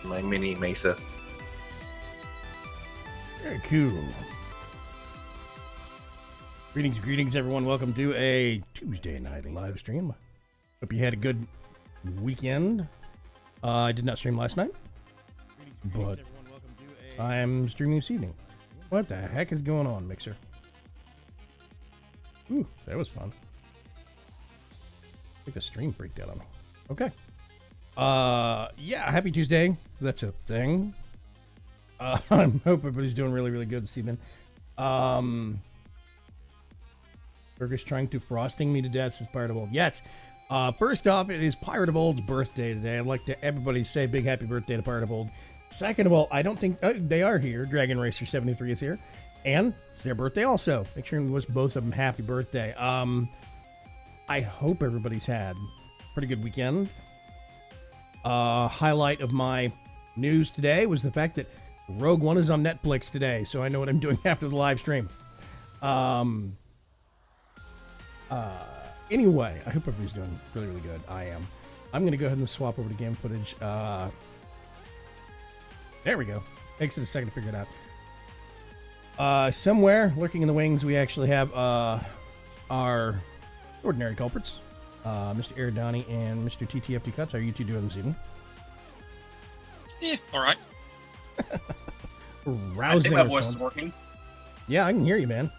my mini Mesa. Very cool. Greetings, everyone. Welcome to a Tuesday night live stream. Hope you had a good weekend. I did not stream last night, but I'm streaming this evening. What the heck is going on, Mixer? Ooh, that was fun. I think the stream freaked out on me. Okay. Yeah, happy Tuesday. That's a thing. I hope everybody's doing really, really good this evening. Burger's trying to frosting me to death, says Pirate of Old. Yes. First off, it is Pirate of Old's birthday today. I'd like to everybody say big happy birthday to Pirate of Old. Second of all, I don't think they are here. Dragon Racer 73 is here. And it's their birthday also. Make sure we wish both of them happy birthday. I hope everybody's had a pretty good weekend. Highlight of my news today was the fact that Rogue One is on Netflix today, so I know what I'm doing after the live stream. Anyway, I hope everybody's doing really, really good. I am. I'm going to go ahead and swap over to game footage. There we go. Takes it a second to figure it out. Somewhere, lurking in the wings, we actually have our ordinary culprits. Mr. Aridani and Mr. TTFT Cuts. How are you two doing this evening? Yeah, alright. Rousing. I think my voice is working. Yeah, I can hear you, man.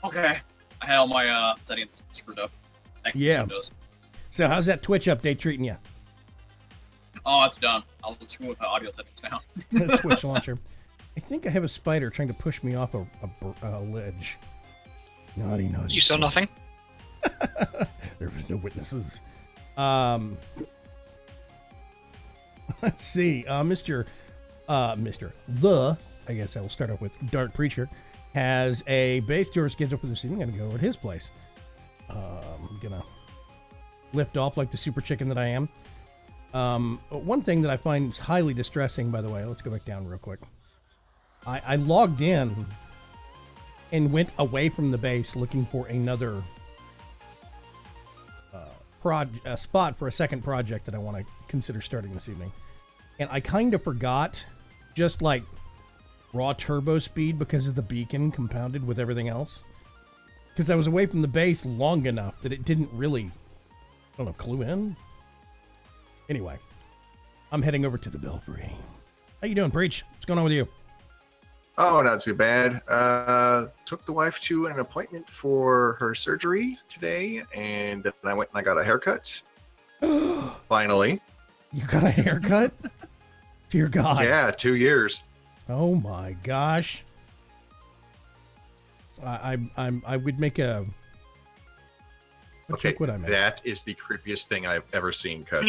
Okay. I had all my settings screwed up. Yeah. Windows. So how's that Twitch update treating you? Oh, it's done. I'll just screw with the audio settings now. Twitch launcher. I think I have a spider trying to push me off a ledge. Naughty. You saw nothing? There was no witnesses. Let's see. Mr. I guess I will start off with Dark Preacher, has a base tour scheduled for this evening. I'm going to go over to his place. I'm going to lift off like the super chicken that I am. One thing that I find highly distressing, by the way, let's go back down real quick. I logged in and went away from the base looking for another spot for a second project that I want to consider starting this evening. And I kind of forgot just like raw turbo speed because of the beacon compounded with everything else. Because I was away from the base long enough that it didn't really, I don't know, clue in. Anyway, I'm heading over to the Belfry. How you doing, Breach? What's going on with you? Oh, not too bad. Took the wife to an appointment for her surgery today, and then I went and I got a haircut. Finally. You got a haircut? Dear God. Yeah, 2 years. Oh my gosh. I would make a... What Okay, joke would I make? that is the creepiest thing I've ever seen cut.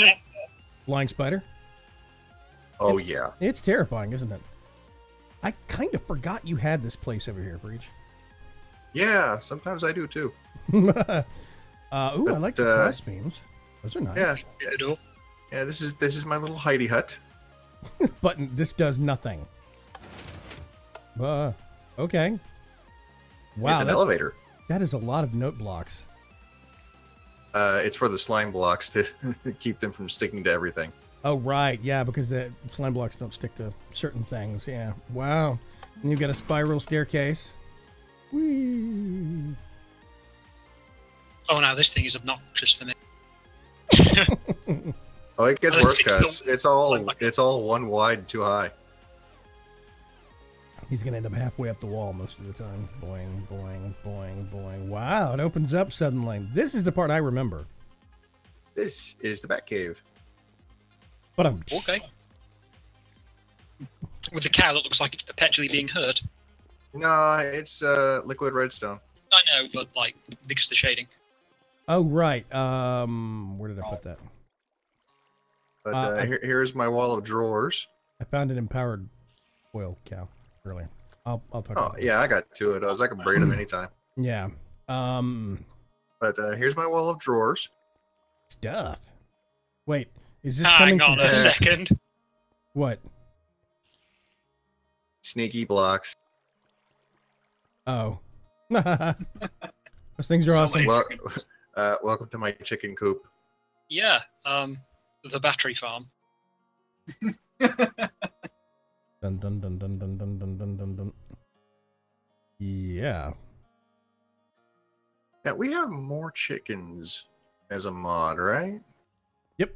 Flying spider? Oh, yeah. It's terrifying, isn't it? I kind of forgot you had this place over here, Breach. Yeah, sometimes I do too. Ooh, I like the cross beams. Those are nice. Yeah, Good. yeah. This is my little hidey hut. But this does nothing. Okay. Wow, It's an elevator. That is a lot of note blocks. It's for the slime blocks to keep them from sticking to everything. Oh, right. Yeah, because the slime blocks don't stick to certain things. Yeah. Wow. And you've got a spiral staircase. Whee. Oh, now this thing is obnoxious for me. Oh, it gets Let's worse, stick cuts. It's all one wide and too high. He's going to end up halfway up the wall most of the time. Boing, boing, boing, boing. Wow, it opens up suddenly. This is the part I remember. This is the Batcave. But I'm... Okay. With the cow that looks like it's perpetually being hurt. No, it's liquid redstone. I know, but like, because of the shading. Oh, right. Where did I put that? But here's my wall of drawers. I found an empowered oil cow earlier. I'll talk about Yeah, I got two of those. I can braid them anytime. Yeah. But here's my wall of drawers. Stuff. Wait, is this Hang coming on from... a second. What? Sneaky blocks. Oh. Those things are awesome. Well, welcome to my chicken coop. Yeah, the battery farm. Dun dun dun dun dun dun dun dun dun dun. Yeah. Yeah, we have more chickens as a mod, right? Yep.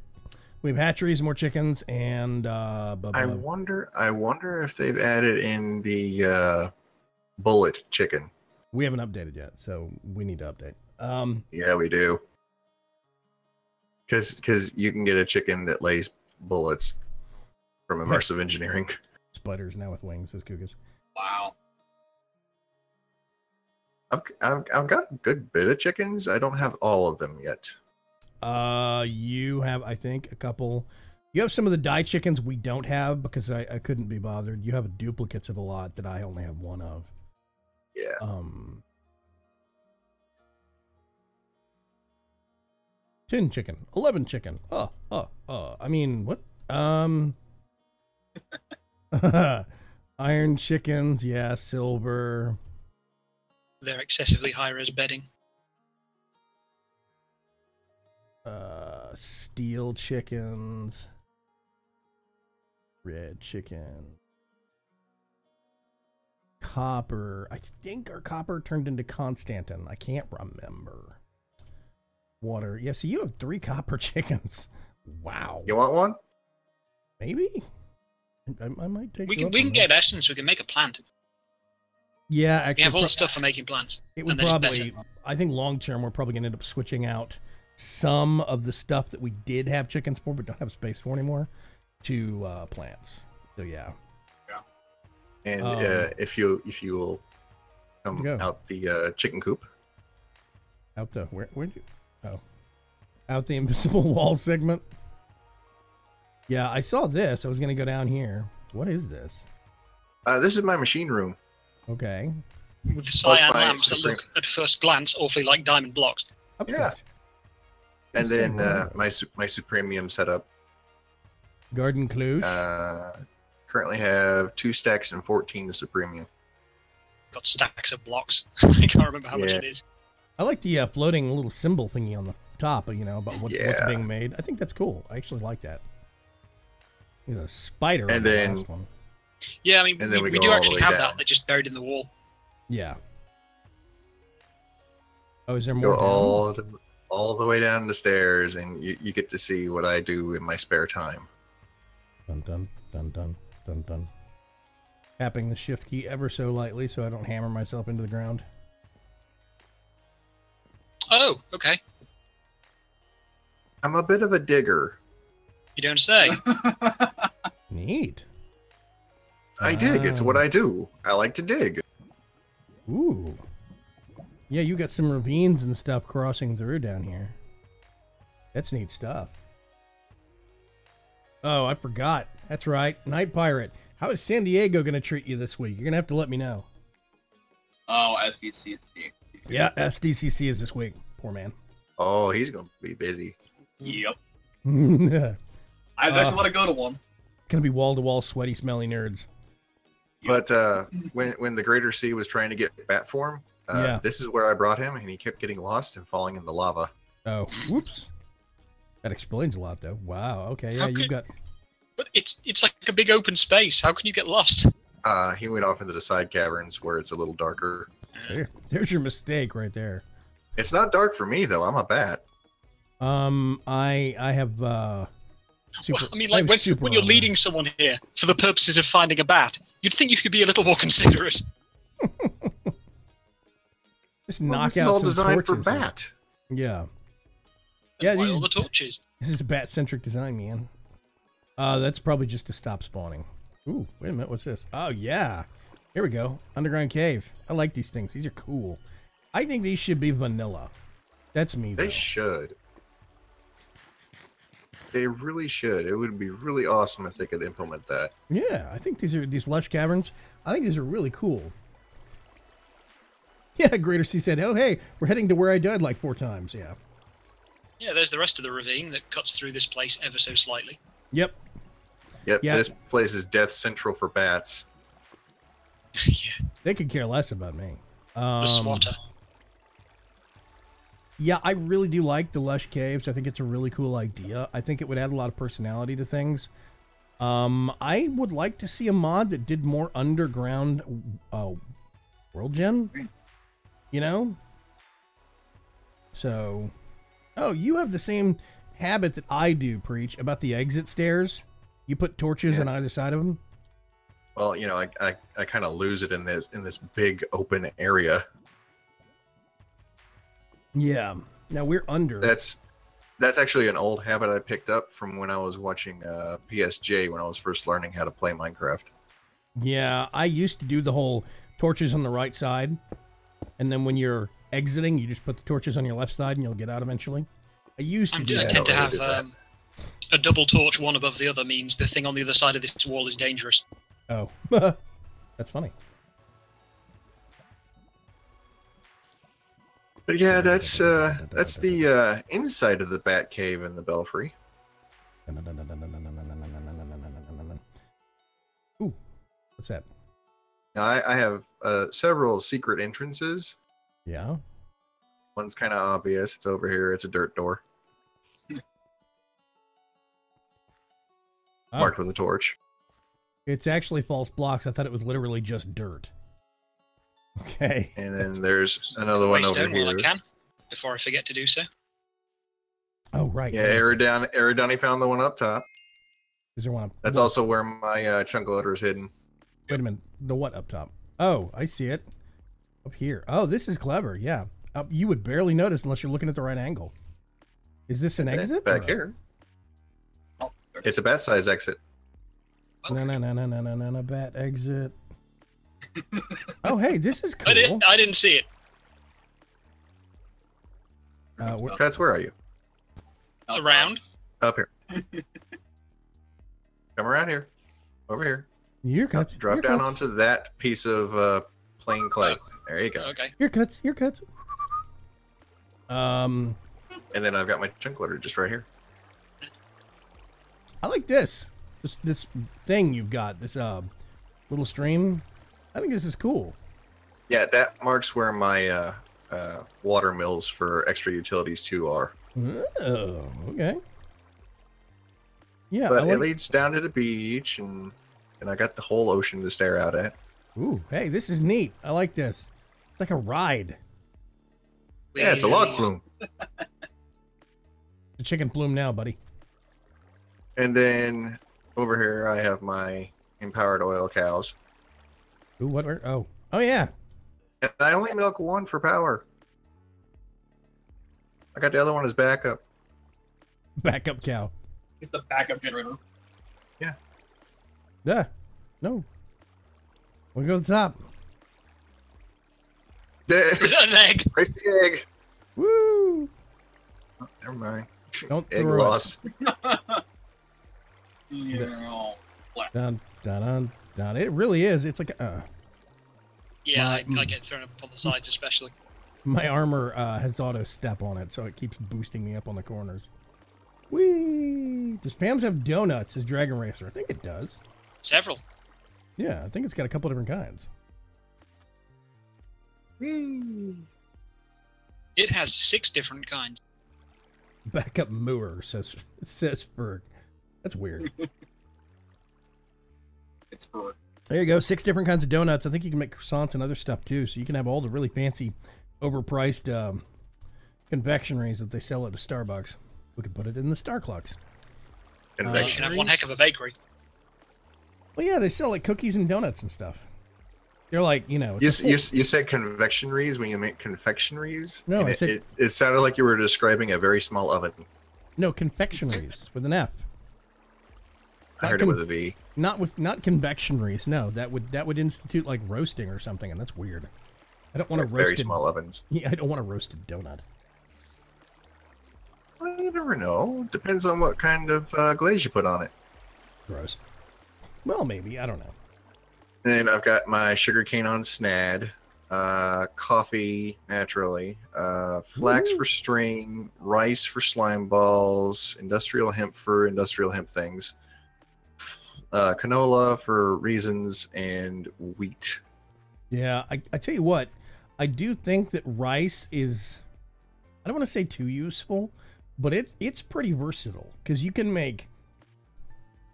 We have hatcheries, more chickens, and I wonder if they've added in the bullet chicken. we haven't updated yet, so we need to update. Yeah, we do. Because you can get a chicken that lays bullets from immersive engineering. Spiders now with wings, says Kugas. Wow. I've got a good bit of chickens. I don't have all of them yet. You have, I think, a couple. You have some of the die chickens we don't have because I couldn't be bothered. You have duplicates of a lot that I only have one of. Yeah. 10 chicken, 11 chicken. I mean, what? Iron chickens, yeah, silver. They're excessively high-res bedding. Steel chickens. Red chicken. Copper. I think our copper turned into Constantin. I can't remember. Water. Yeah, so you have 3 copper chickens. Wow. You want one? Maybe? I might take We you can up we on can that. get essence. We can make a plant. Yeah, We actually. have all the stuff for making plants. It would and they're just probably, better. I think long term, we're probably going to end up switching out some of the stuff that we did have chickens for, but don't have space for anymore, to plants. So yeah. And if you will come Go. out the chicken coop. Out the where'd you? Oh, out the invisible wall segment. Yeah, I saw this. I was going to go down here. What is this? This is my machine room. Okay. With the cyan my lamps that supreme- look at first glance awfully like diamond blocks. Up Yeah. this. And Let's see, then where- my Supremium setup. Garden Clue. Currently have 2 stacks and 14 Supremium. Got stacks of blocks. I can't remember how much Yeah. it is. I like the floating little symbol thingy on the top, about what's Yeah. being made. I think that's cool. I actually like that. There's a spider on And the then- last one. Yeah, I mean, And then we we do go all the actually way have down. that. They're just buried in the wall. Yeah. Oh, is there more? Go down? all the way down the stairs, and you get to see what I do in my spare time. Dun dun dun dun dun dun. Tapping the shift key ever so lightly so I don't hammer myself into the ground. Oh, okay. I'm a bit of a digger. You don't say. Neat. I dig. It's what I do. I like to dig. Ooh. Yeah, you got some ravines and stuff crossing through down here. That's neat stuff. Oh, I forgot. That's right. Night Pirate. How is San Diego going to treat you this week? You're going to have to let me know. Oh, SDCC. Yeah, SDCC is this week. Poor man. Oh, he's gonna be busy. Yep. Going I actually want to go to one. to be wall-to-wall sweaty, smelly nerds. But when the Greater Sea was trying to get bat form, Yeah. this is where I brought him, and he kept getting lost and falling in the lava. Oh, whoops. That explains a lot, though. Wow. Okay. Yeah, How you've could- got... But it's like a big open space. How can you get lost? He went off into the side caverns where it's a little darker. There's your mistake right there. It's not dark for me though. I'm a bat. I have super, Well, I mean, I like have super when you're armor. leading someone here for the purposes of finding a bat, you'd think you could be a little more considerate. Just Well, knock this is out all some designed for torches. bat. Yeah. Yeah, Why these- all the torches? This is a bat-centric design, man. That's probably just to stop spawning. Ooh, wait a minute. What's this? Oh, yeah. Here we go. Underground cave. I like these things. These are cool. I think these should be vanilla. That's me, though. They should. They really should. It would be really awesome if they could implement that. Yeah, I think these lush caverns. I think these are really cool. Yeah, Greater Sea said, "Oh, hey, we're heading to where I died like 4 times." Yeah. Yeah, there's the rest of the ravine that cuts through this place ever so slightly. Yep. Yep, Yeah. this place is death central for bats. Yeah, They could care less about me. the swatter. Yeah, I really do like the lush caves. I think it's a really cool idea. I think it would add a lot of personality to things. I would like to see a mod that did more underground world gen. You know? So, oh, you have the same habit that I do, Preach, about the exit stairs. You put torches on either side of them. Well, you know, I kind of lose it in this big open area. Yeah. Now we're under. That's actually an old habit I picked up from when I was watching PSJ when I was first learning how to play Minecraft. Yeah, I used to do the whole torches on the right side, and then when you're exiting, you just put the torches on your left side, and you'll get out eventually. I used to do I that. tend to have a double torch, one above the other, means the thing on the other side of this wall is dangerous. Oh, that's funny. But yeah, that's the inside of the Bat Cave in the Belfry. Ooh, what's that? Now, I have several secret entrances. Yeah. One's kind of obvious. It's over here. It's a dirt door. Marked with a torch. It's actually false blocks. I thought it was literally just dirt. Okay. And then there's another one over here. While I can, before I forget to do so. Oh, right. Yeah, Eridani found the one up top. Is there one up? That's also where my chunk loader is hidden. Wait a minute. The what up top? Oh, I see it. Up here. Oh, this is clever. Yeah. You would barely notice unless you're looking at the right angle. Is this an exit? Back here. It's a bat size exit. No, bat exit. Oh, hey, this is cool. I didn't see it. Cuts, where are you? Around. Up here. Come around here. Over here. Your cuts. Drop down onto that piece of plain clay. There you go. Okay. Your cuts. And then I've got my chunk loader just right here. I like this. This thing you've got. This little stream. I think this is cool. Yeah, that marks where my water mills for extra utilities too are. Oh, okay. Yeah, but it leads down to the beach, and I got the whole ocean to stare out at. Ooh, hey, this is neat. I like this. It's like a ride. Yeah, it's a log flume. The chicken flume now, buddy. And then over here, I have my empowered oil cows. Ooh, what? Oh, yeah. And I only milk one for power. I got the other one as backup. Backup cow. It's the backup generator. Yeah. Yeah. No. We'll go to the top. Is that an egg? Race the egg. Woo! Oh, never mind. Don't egg throw lost. Yeah. Dun. It really is. It's like Yeah, I get thrown up on the sides especially. my armor has auto step on it, so it keeps boosting me up on the corners. Whee! Does Pam's have donuts as Dragon Racer? I think it does. Several. Yeah, I think it's got a couple different kinds. It has 6 different kinds. Backup mooer, says Ferg. That's weird. It's for There you go. 6 different kinds of donuts. I think you can make croissants and other stuff too. So you can have all the really fancy, overpriced confectionaries that they sell at a Starbucks. We could put it in the Star Clocks. You can have one heck of a bakery. Well, yeah, they sell like cookies and donuts and stuff. They're like, you know. You said confectionaries when you make confectionaries? No, I said it sounded like you were describing a very small oven. no confectionaries with an F. I heard it with a V. Not convectionaries. No, that would institute like roasting or something, and that's weird. I don't want to roast very small ovens. Yeah, I don't want a roasted donut. Well, you never know. Depends on what kind of glaze you put on it. Gross. Well, maybe. I don't know. And then I've got my sugarcane on snad, coffee naturally, flax for string, rice for slime balls, industrial hemp for industrial hemp things, canola for reasons, and wheat. Yeah, I tell you what, I do think that rice is, I don't want to say too useful, but it's pretty versatile because you can make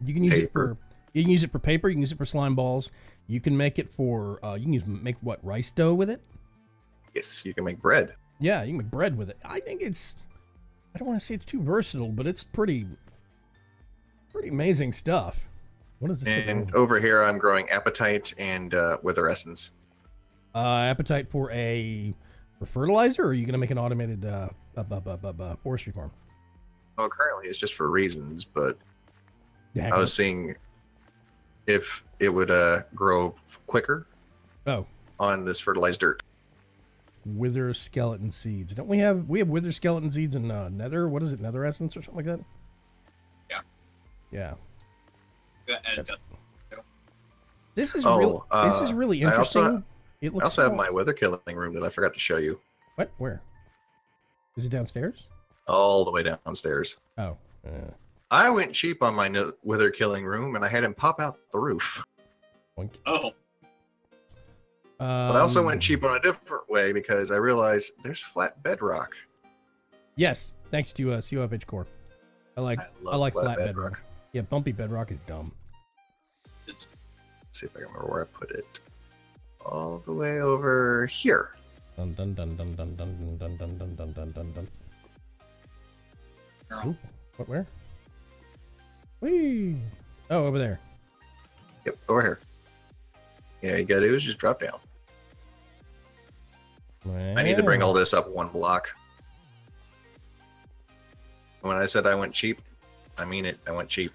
You can use Paper. you can use it for paper. You can use it for slime balls. You can make it for make what, rice dough with it. Yes, you can make bread. Yeah, you can make bread with it. I think I don't want to say it's too versatile, but it's pretty amazing stuff. What is this? And over here, I'm growing appetite and wither essence. Appetite for fertilizer, or are you gonna make an automated forestry farm? Well, currently it's just for reasons, but Yeah, I was seeing if it would grow quicker Oh, on this fertilized dirt. wither skeleton seeds. Don't we have wither skeleton seeds in nether? What is it? Nether essence or something like that? Yeah. Yeah. And This is Oh, this is really I also- interesting. It looks I also have cool. my wither killing room that I forgot to show you. What? Where? Is it downstairs? All the way downstairs. Oh. I went cheap on my wither killing room, and I had him pop out the roof. Boink. oh, But I also went cheap on a different way because I realized there's flat bedrock. Yes, thanks to COFH Core. I like flat bedrock. Yeah, bumpy bedrock is dumb. Let's see if I can remember where I put it. All the way over here. Dun dun dun dun dun dun dun dun dun dun dun dun dun. Ooh, what? Where? Whee! Oh, over there. Yep, over here. Yeah, you gotta do is just drop down. I need to bring all this up one block. When I said I went cheap, I mean it. I went cheap.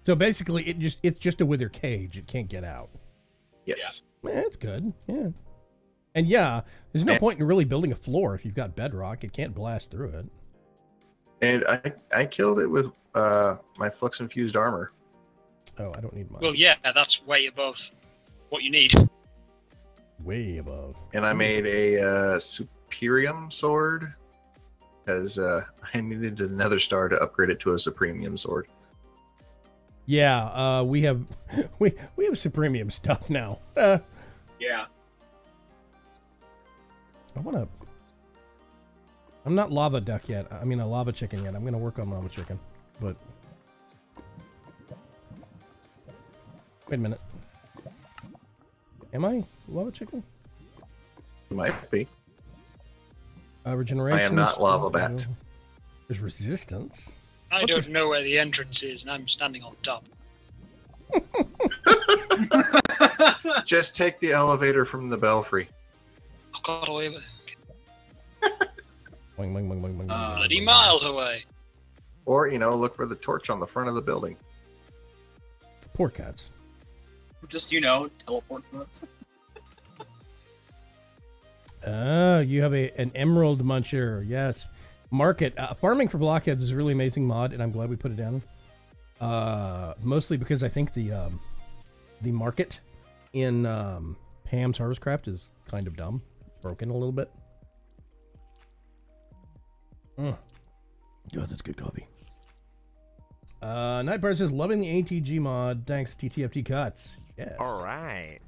So basically, it's just a wither cage. It can't get out. Yes. That's good. Yeah. And yeah, there's no point in really building a floor if you've got bedrock. It can't blast through it. And I killed it with my flux infused armor. Oh, I don't need mine. Well, yeah, that's way above what you need. Way above. And I made a Superium sword because I needed the Nether Star to upgrade it to a Supremium sword. Yeah, we have we have Supremium stuff now. yeah. I'm not lava duck yet. I mean a lava chicken yet. I'm gonna work on lava chicken, but wait a minute. Am I lava chicken? You might be. Regeneration. I am not lava bat. There's resistance. I What's don't know where the entrance is, and I'm standing on top. Just take the elevator from the belfry. I got away with it. Boing, boing, boing, boing, boing, boing, Bloody boing. miles away. Or, look for the torch on the front of the building. Poor cats. Just, teleport to us. Oh, you have an emerald muncher. Yes. Market. Farming for blockheads is a really amazing mod, and I'm glad we put it down. Mostly because I think the market in Pam's Harvestcraft is kind of dumb. Broken a little bit. God, that's good coffee. Nightbird says, loving the ATG mod. Thanks, TTFT Cuts. Yes. All right.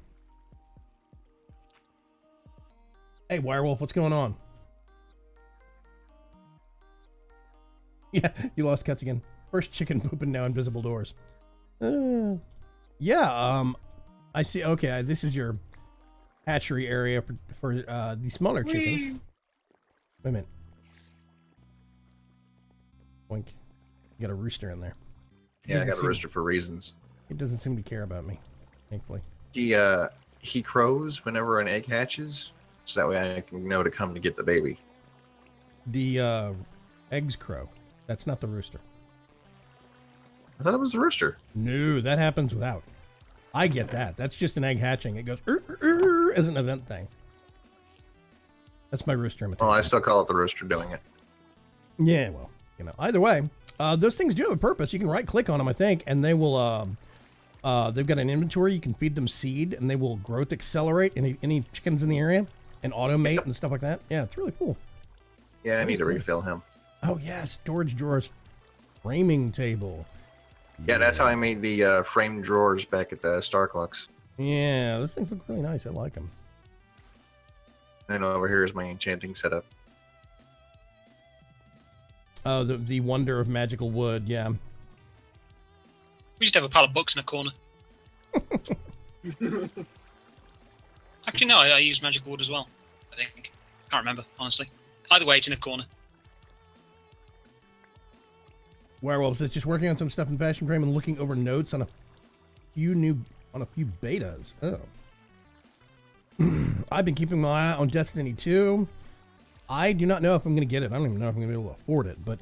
Hey, Wirewolf, what's going on? Yeah, you lost Cuts again. First chicken pooping, now invisible doors. Yeah, I see. Okay, this is your hatchery area for the smaller chickens. Wait a minute. Boink. You got a rooster in there. Yeah, I got a rooster for reasons. He doesn't seem to care about me, thankfully. He crows whenever an egg hatches, so that way I can know to come to get the baby. The eggs crow. That's not the rooster. I thought it was the rooster. No, that happens without. I get that. That's just an egg hatching. It goes as an event thing. That's my rooster imitation. Well, I still call it the rooster doing it. Yeah, well, either way, those things do have a purpose. You can right click on them, I think, and they will, they've got an inventory. You can feed them seed and they will growth accelerate any chickens in the area and automate and stuff like that. Yeah, it's really cool. Yeah, I What need is to this? refill him. Oh yeah, storage drawers, framing table. Yeah, that's how I made the framed drawers back at the Starclux. Yeah, those things look really nice. I like them. And over here is my enchanting setup. Oh, the wonder of magical wood. Yeah. We just have a pile of books in a corner. Actually, no, I use magic ward as well. I think. Can't remember, honestly. Either way, it's in a corner. Werewolves is just working on some stuff in Passion Frame and looking over notes on a few betas. Oh. I've been keeping my eye on Destiny 2. I do not know if I'm going to get it. I don't even know if I'm going to be able to afford it, but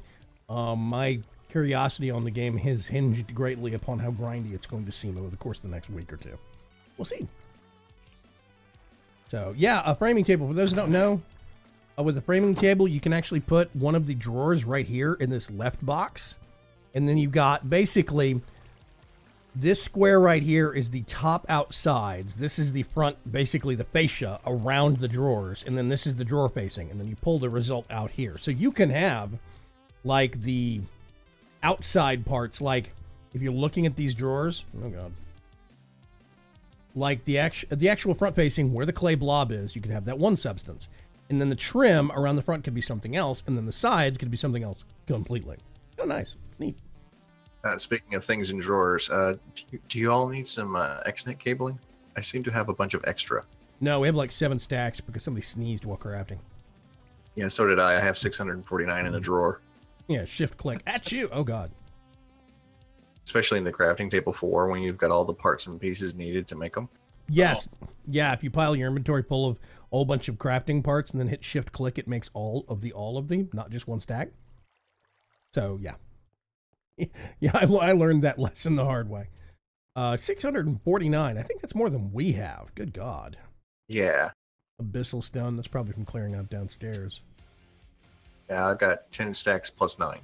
my curiosity on the game has hinged greatly upon how grindy it's going to seem over the course of the next week or two. We'll see. So, yeah, a framing table. For those who don't know, with a framing table, you can actually put one of the drawers right here in this left box. And then you've got basically this square right here is the top outsides. This is the front, basically the fascia around the drawers. And then this is the drawer facing. And then you pull the result out here. So you can have like the outside parts, like if you're looking at these drawers, oh God, like the actual front facing where the clay blob is, you could have that one substance. And then the trim around the front could be something else. And then the sides could be something else completely. Oh, nice. It's neat. Speaking of things in drawers, do you all need some X-Net cabling? I seem to have a bunch of extra. No, we have like 7 stacks because somebody sneezed while crafting. Yeah, so did I. I have 649 in a drawer. Yeah, shift click. At you! Oh, God. Especially in the crafting table 4 when you've got all the parts and pieces needed to make them. Yes. Oh. Yeah, if you pile your inventory full of a whole bunch of crafting parts and then hit shift click, it makes all of them, not just one stack. So, yeah. Yeah, I learned that lesson the hard way. 649. I think that's more than we have. Good God. Yeah. Abyssal stone. That's probably from clearing out downstairs. Yeah, I've got 10 stacks plus 9.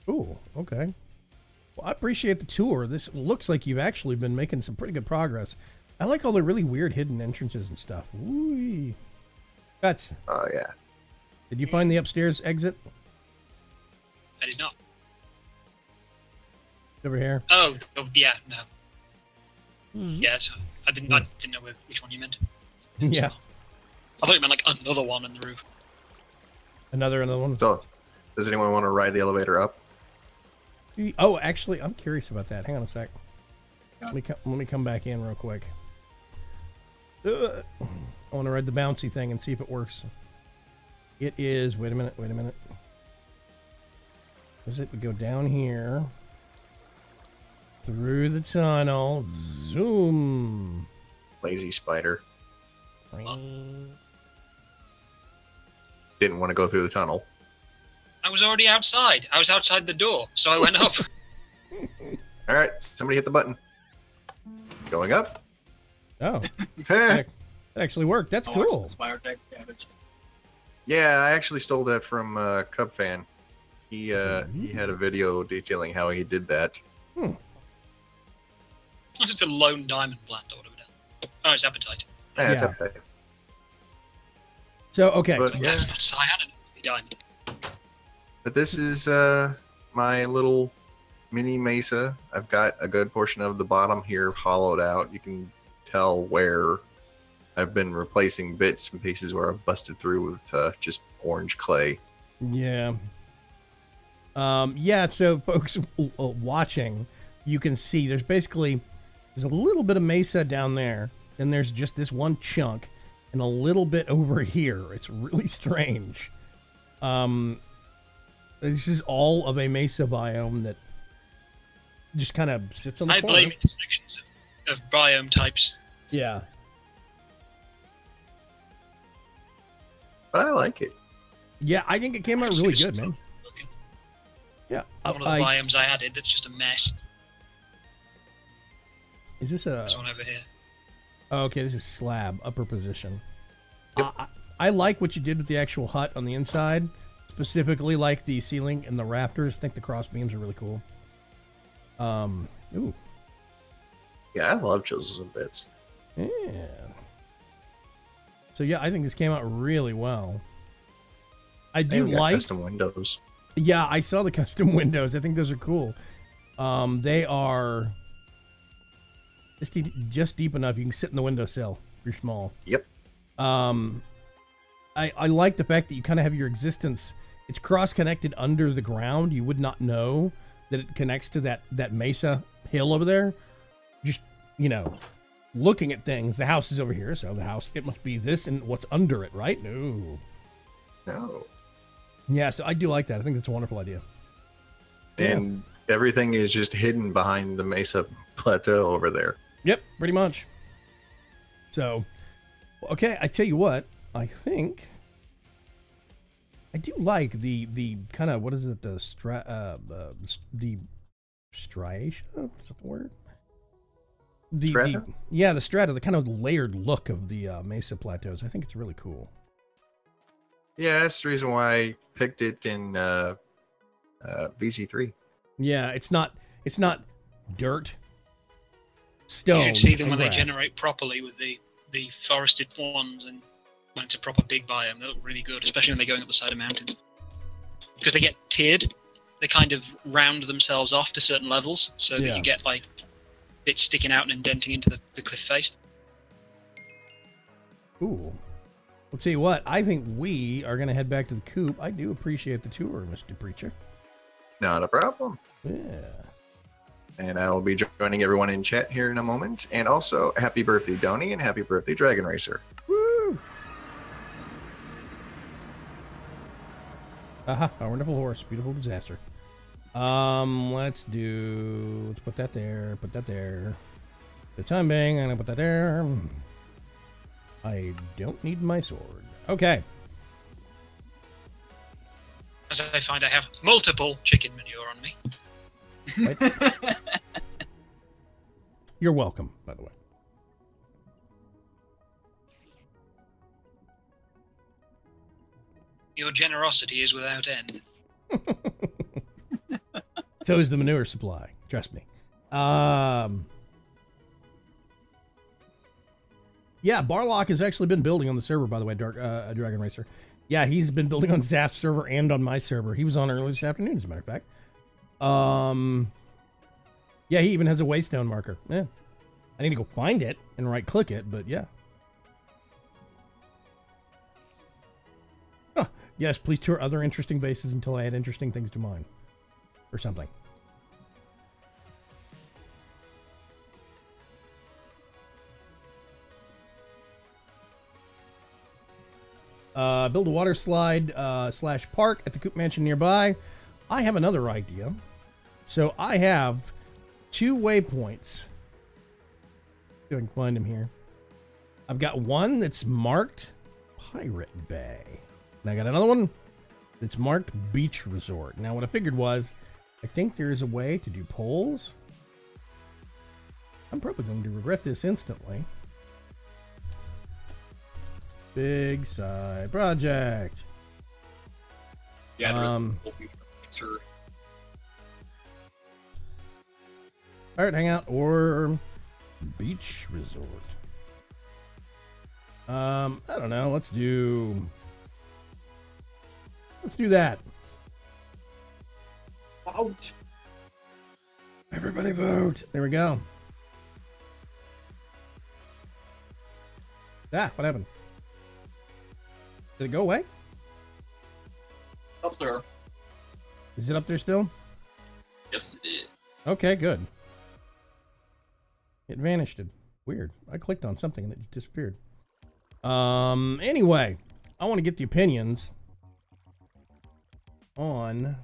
Ooh, okay. Well, I appreciate the tour. This looks like you've actually been making some pretty good progress. I like all the really weird hidden entrances and stuff. Ooh. That's. Oh, yeah. Did you find the upstairs exit? I did not. Over here? Oh yeah, no. Mm-hmm. Yeah, so I didn't know which one you meant. Yeah. So, I thought you meant like another one on the roof. Another one? So, does anyone want to ride the elevator up? Oh, actually, I'm curious about that. Hang on a sec. Let me come back in real quick. I want to ride the bouncy thing and see if it works. It is... Wait a minute. Does it go down here? Through the tunnel. Zoom. Lazy spider. Ring. Didn't want to go through the tunnel. I was already outside. I was outside the door, so I went up. All right, somebody hit the button. Going up. Oh. That actually worked. That's cool. Yeah, I actually stole that from Cub Fan. He had a video detailing how he did that. It's a lone diamond plant or whatever. Oh, it's appetite. Yeah, it's appetite. So, okay. But, That's not cyan, it's diamond. But this is my little mini mesa. I've got a good portion of the bottom here hollowed out. You can tell where I've been replacing bits and pieces where I've busted through with just orange clay. Yeah. So folks watching, you can see there's a little bit of mesa down there, and there's just this one chunk, and a little bit over here. It's really strange. This is all of a mesa biome that just kind of sits on the corner. I blame intersections of biome types. Yeah. But I like it. Yeah, I think it came out really good, man. Yeah. One of the biomes I added that's just a mess. Is this This one over here. Oh, okay, this is slab, upper position. Yep. I like what you did with the actual hut on the inside. Specifically like the ceiling and the rafters. I think the cross beams are really cool. Ooh. Yeah, I love chisels and bits. Yeah. So yeah, I think this came out really well. I do like custom windows. Yeah, I saw the custom windows. I think those are cool. They are just deep enough you can sit in the windowsill. You're small. Yep. I like the fact that you kind of have your existence. It's cross-connected under the ground. You would not know that it connects to that mesa hill over there. Just, looking at things. The house is over here, so the house, it must be this and what's under it, right? No. Yeah, so I do like that. I think that's a wonderful idea. And everything is just hidden behind the Mesa Plateau over there. Yep, pretty much. So, okay, I tell you what, I think I do like the kind of, what is it, the striatia? Is that the word? Strata? The strata, the kind of layered look of the Mesa Plateaus. I think it's really cool. Yeah, that's the reason why I picked it in VC3. Yeah, it's not dirt, stone. You should see them when grass. they generate properly with the forested ones, and when it's a proper big biome, they look really good, especially when they're going up the side of mountains. Because they get tiered, they kind of round themselves off to certain levels, so that you get like bits sticking out and indenting into the cliff face. Ooh. I'll tell you what, I think we are going to head back to the coop. I do appreciate the tour, Mr. Preacher. Not a problem. Yeah. And I will be joining everyone in chat here in a moment. And also, happy birthday, Donnie, and happy birthday, Dragon Racer. Woo! Aha, a wonderful horse. Beautiful disaster. Let's put that there. Put that there. The time bang, I'm going to put that there. I don't need my sword. Okay. As I find I have multiple chicken manure on me. Right. You're welcome, by the way. Your generosity is without end. So is the manure supply. Trust me. Yeah, Barlock has actually been building on the server, by the way, Dragon Racer. Yeah, he's been building on Zaf's server and on my server. He was on earlier this afternoon, as a matter of fact. Yeah, he even has a waystone marker. Yeah. I need to go find it and right-click it, but yeah. Oh, yes, please tour other interesting bases until I add interesting things to mine. Or something. Build a water slide / park at the Coop Mansion nearby. I have another idea. So I have 2 waypoints. See if I can find them here. I've got one that's marked Pirate Bay. And I got another one that's marked Beach Resort. Now what I figured was, I think there is a way to do polls. I'm probably going to regret this instantly. Big side project. Yeah, there's picture. Pirate Hangout or Beach Resort. I don't know. Let's do that. Vote. Everybody vote. There we go. Ah, what happened? Did it go away? Up there. Is it up there still? Yes, it is. Okay, good. It vanished. Weird. I clicked on something and it disappeared. Anyway, I want to get the opinions on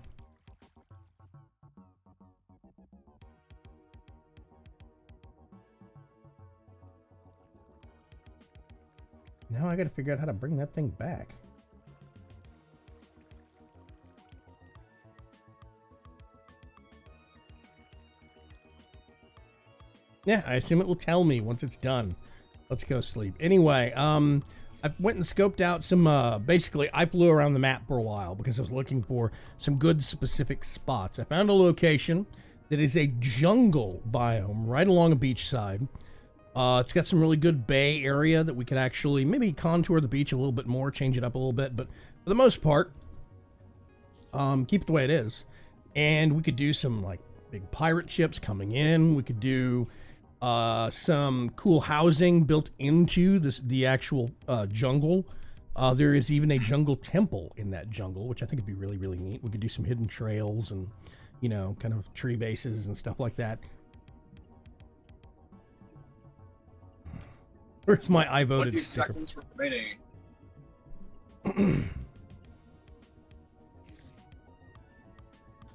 now I gotta figure out how to bring that thing back. Yeah, I assume it will tell me once it's done. Let's go sleep. Anyway, I went and scoped out some, basically, I flew around the map for a while because I was looking for some good specific spots. I found a location that is a jungle biome right along a beach side. It's got some really good bay area that we can actually maybe contour the beach a little bit more, change it up a little bit, but for the most part, keep it the way it is. And we could do some, like, big pirate ships coming in. We could do some cool housing built into the actual jungle. There is even a jungle temple in that jungle, which I think would be really, really neat. We could do some hidden trails and you know, kind of tree bases and stuff like that. Where's my I voted 20 sticker? seconds remaining.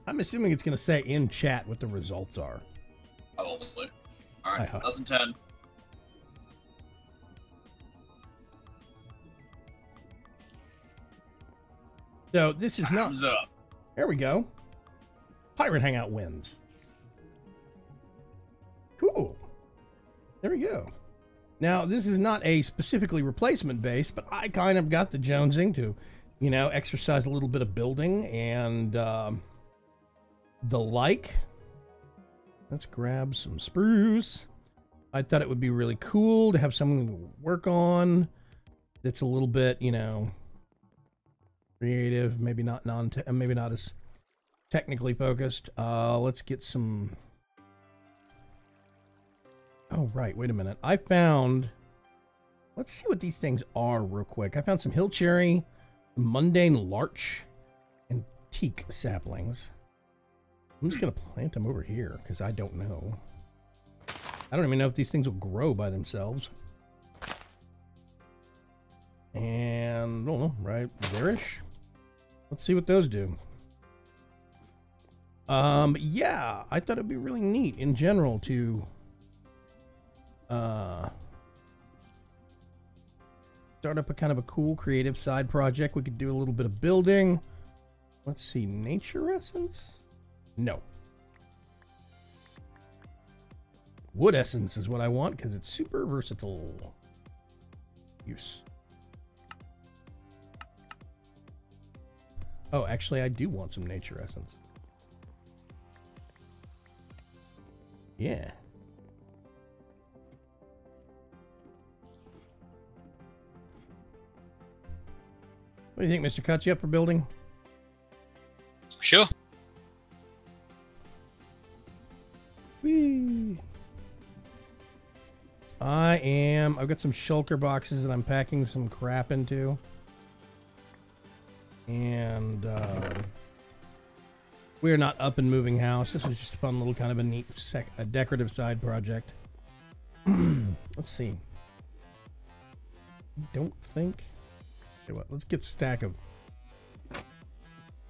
I'm assuming it's going to say in chat what the results are. Probably. Alright, I hope. 2010. So this is not... Thumbs up. There we go. Pirate Hangout wins. Cool. There we go. Now, this is not a specifically replacement base, but I kind of got the jonesing to, you know, exercise a little bit of building and the like. Let's grab some spruce. I thought it would be really cool to have something to work on that's a little bit, you know, creative, maybe not maybe not as technically focused. Let's get some... Oh, right. Wait a minute. I found... Let's see what these things are real quick. I found some hill cherry, mundane larch, and teak saplings. I'm just going to plant them over here because I don't know. I don't even know if these things will grow by themselves. And, I don't know, right there-ish. Let's see what those do. Yeah, I thought it'd be really neat in general to start up a kind of a cool creative side project. We could do a little bit of building. Let's see, nature essence? No. Wood essence is what I want because it's super versatile. Use. Oh, actually, I do want some nature essence. Yeah. What do you think, Mr. Cut? You up for building? Sure. Whee! I've got some shulker boxes that I'm packing some crap into. And we're not up and moving house. This is just a fun little kind of a neat a decorative side project. Let's see. Don't think... Okay, what? Let's get a stack of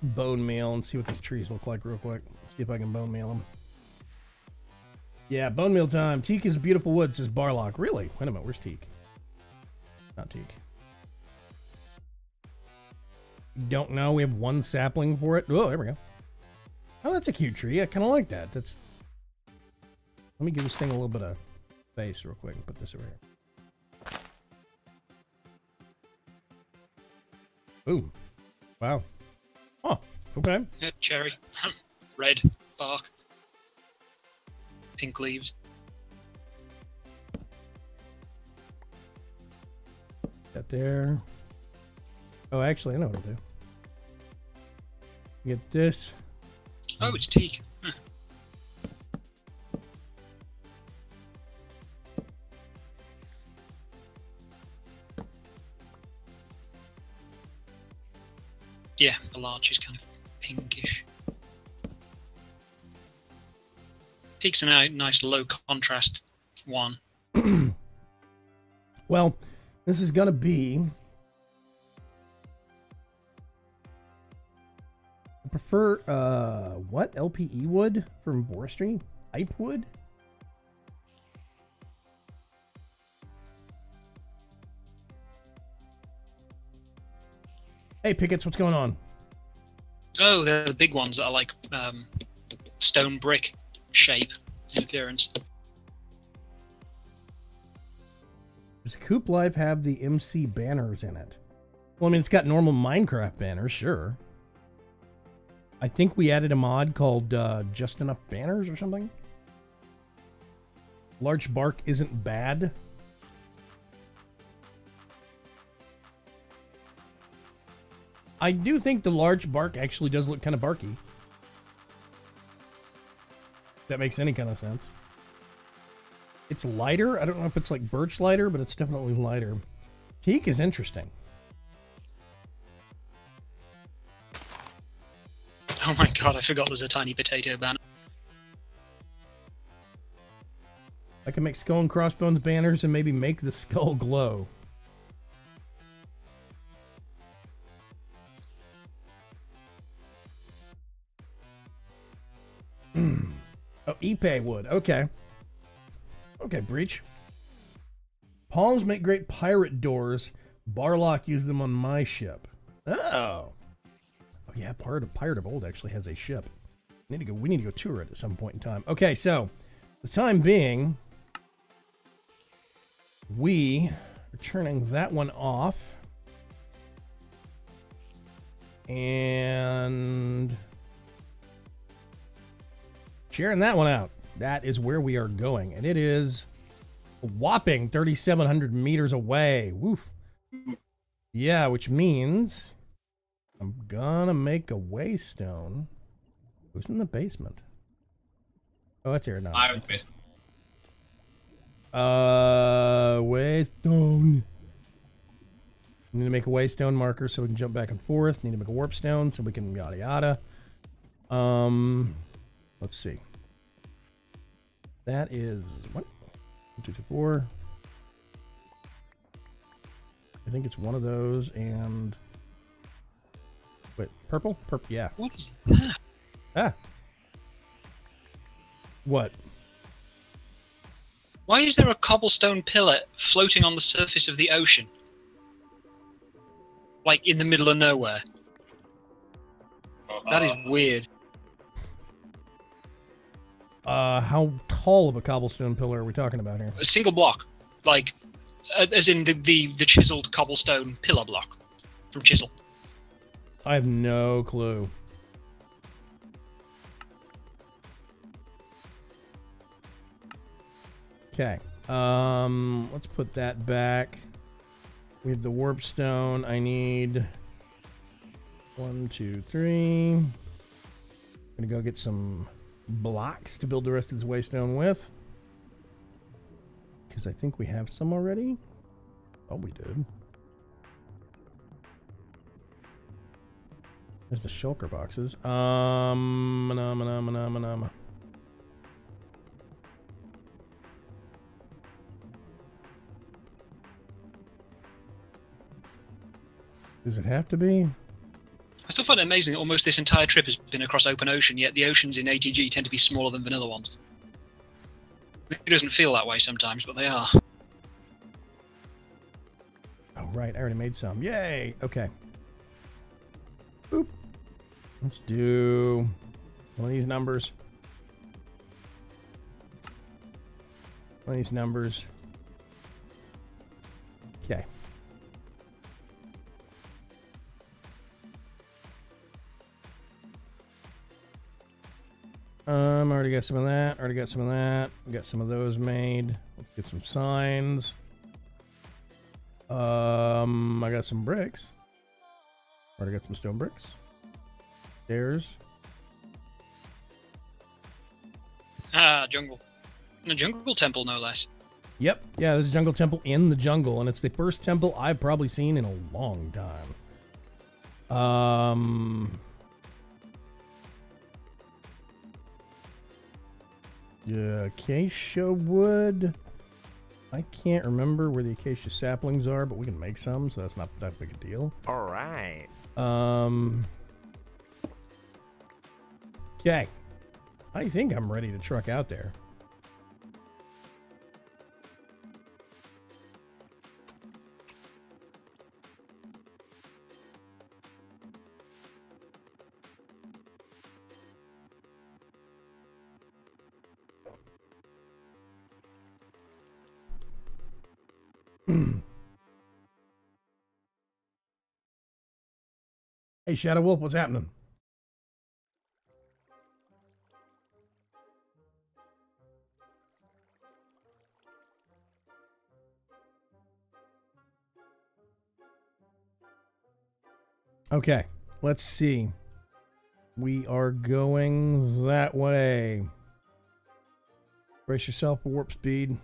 bone meal and see what these trees look like real quick. See if I can bone meal them. Yeah, bone meal time. Teak is a beautiful wood, says Barlock. Really? Wait a minute, where's teak? Not teak. Don't know. We have one sapling for it. Oh, there we go. Oh, that's a cute tree. I kind of like that. That's... Let me give this thing a little bit of space real quick and put this over here. Boom. Wow. Oh, okay. Yeah, cherry. Red bark. Pink leaves. That there. Oh, actually, I know what I'll do. Get this. Oh, it's teak. Huh. Yeah, the larch is kind of pinkish. Teak's a nice low contrast one. Well, this is going to be... I prefer, what? LPE wood from forestry? Ipe wood? Hey, Pickets, what's going on? Oh, they're the big ones that are like stone brick shape in appearance. Does Coop Life have the MC banners in it? Well, I mean, it's got normal Minecraft banners, sure. I think we added a mod called Just Enough Banners or something. Larch bark isn't bad. I do think the large bark actually does look kind of barky. If that makes any kind of sense. It's lighter. I don't know if it's like birch lighter, but it's definitely lighter. Teak is interesting. Oh my god, I forgot there's a tiny potato banner. I can make skull and crossbones banners and maybe make the skull glow. Oh, Ipe wood. Okay. Okay, Breach. Palms make great pirate doors. Barlock used them on my ship. Oh. Oh yeah, Pirate of Old actually has a ship. We need to go tour it at some point in time. Okay, so the time being, we are turning that one off. And sharing that one out. That is where we are going. And it is a whopping 3,700 meters away. Woof. Yeah, which means I'm gonna make a waystone. Who's in the basement? Oh, it's here now. I'm in the basement. Waystone. Need to make a waystone marker so we can jump back and forth. Need to make a warp stone so we can yada yada. Let's see. That is what? 1, 2, 3, 4. I think it's one of those and wait, purple? Purple, yeah. What is that? Ah. What? Why is there a cobblestone pillar floating on the surface of the ocean? Like in the middle of nowhere. That is weird. How tall of a cobblestone pillar are we talking about here? A single block. Like, as in the chiseled cobblestone pillar block from Chisel. I have no clue. Okay. Let's put that back. We have the warp stone. I need 1, 2, 3. I'm gonna go get some blocks to build the rest of this waystone with. Because I think we have some already. Oh, we did. There's the shulker boxes. Does it have to be? I still find it amazing that almost this entire trip has been across open ocean, yet the oceans in ATG tend to be smaller than vanilla ones. It doesn't feel that way sometimes, but they are. Oh, right. I already made some. Yay! Okay. Boop. Let's do one of these numbers. One of these numbers. Okay. Already got some of that. Already got some of that. We got some of those made. Let's get some signs. I got some bricks. Already got some stone bricks. Stairs. Ah, jungle. And a jungle temple, no less. Yep. Yeah, there's a jungle temple in the jungle, and it's the first temple I've probably seen in a long time. Yeah, acacia wood. I can't remember where the acacia saplings are, but we can make some, so that's not that big a deal. All right. Okay. I think I'm ready to truck out there. Hey, Shadow Wolf, what's happening? Okay, let's see. We are going that way. Brace yourself for warp speed.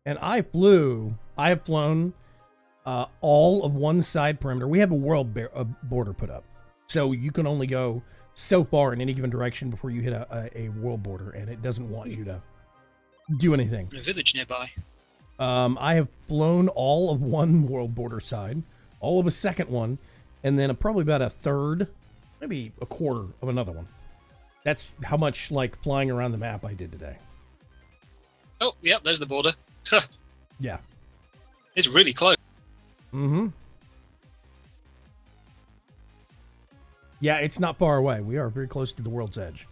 And I have flown all of one side perimeter. We have a world border put up, so you can only go so far in any given direction before you hit a world border, and it doesn't want you to do anything. And a village nearby. I have blown all of one world border side, all of a second one, and then probably about a third, maybe a quarter of another one. That's how much like flying around the map I did today. Oh, yeah, there's the border. Yeah. It's really close. Mm-hmm. Yeah, it's not far away. We are very close to the world's edge,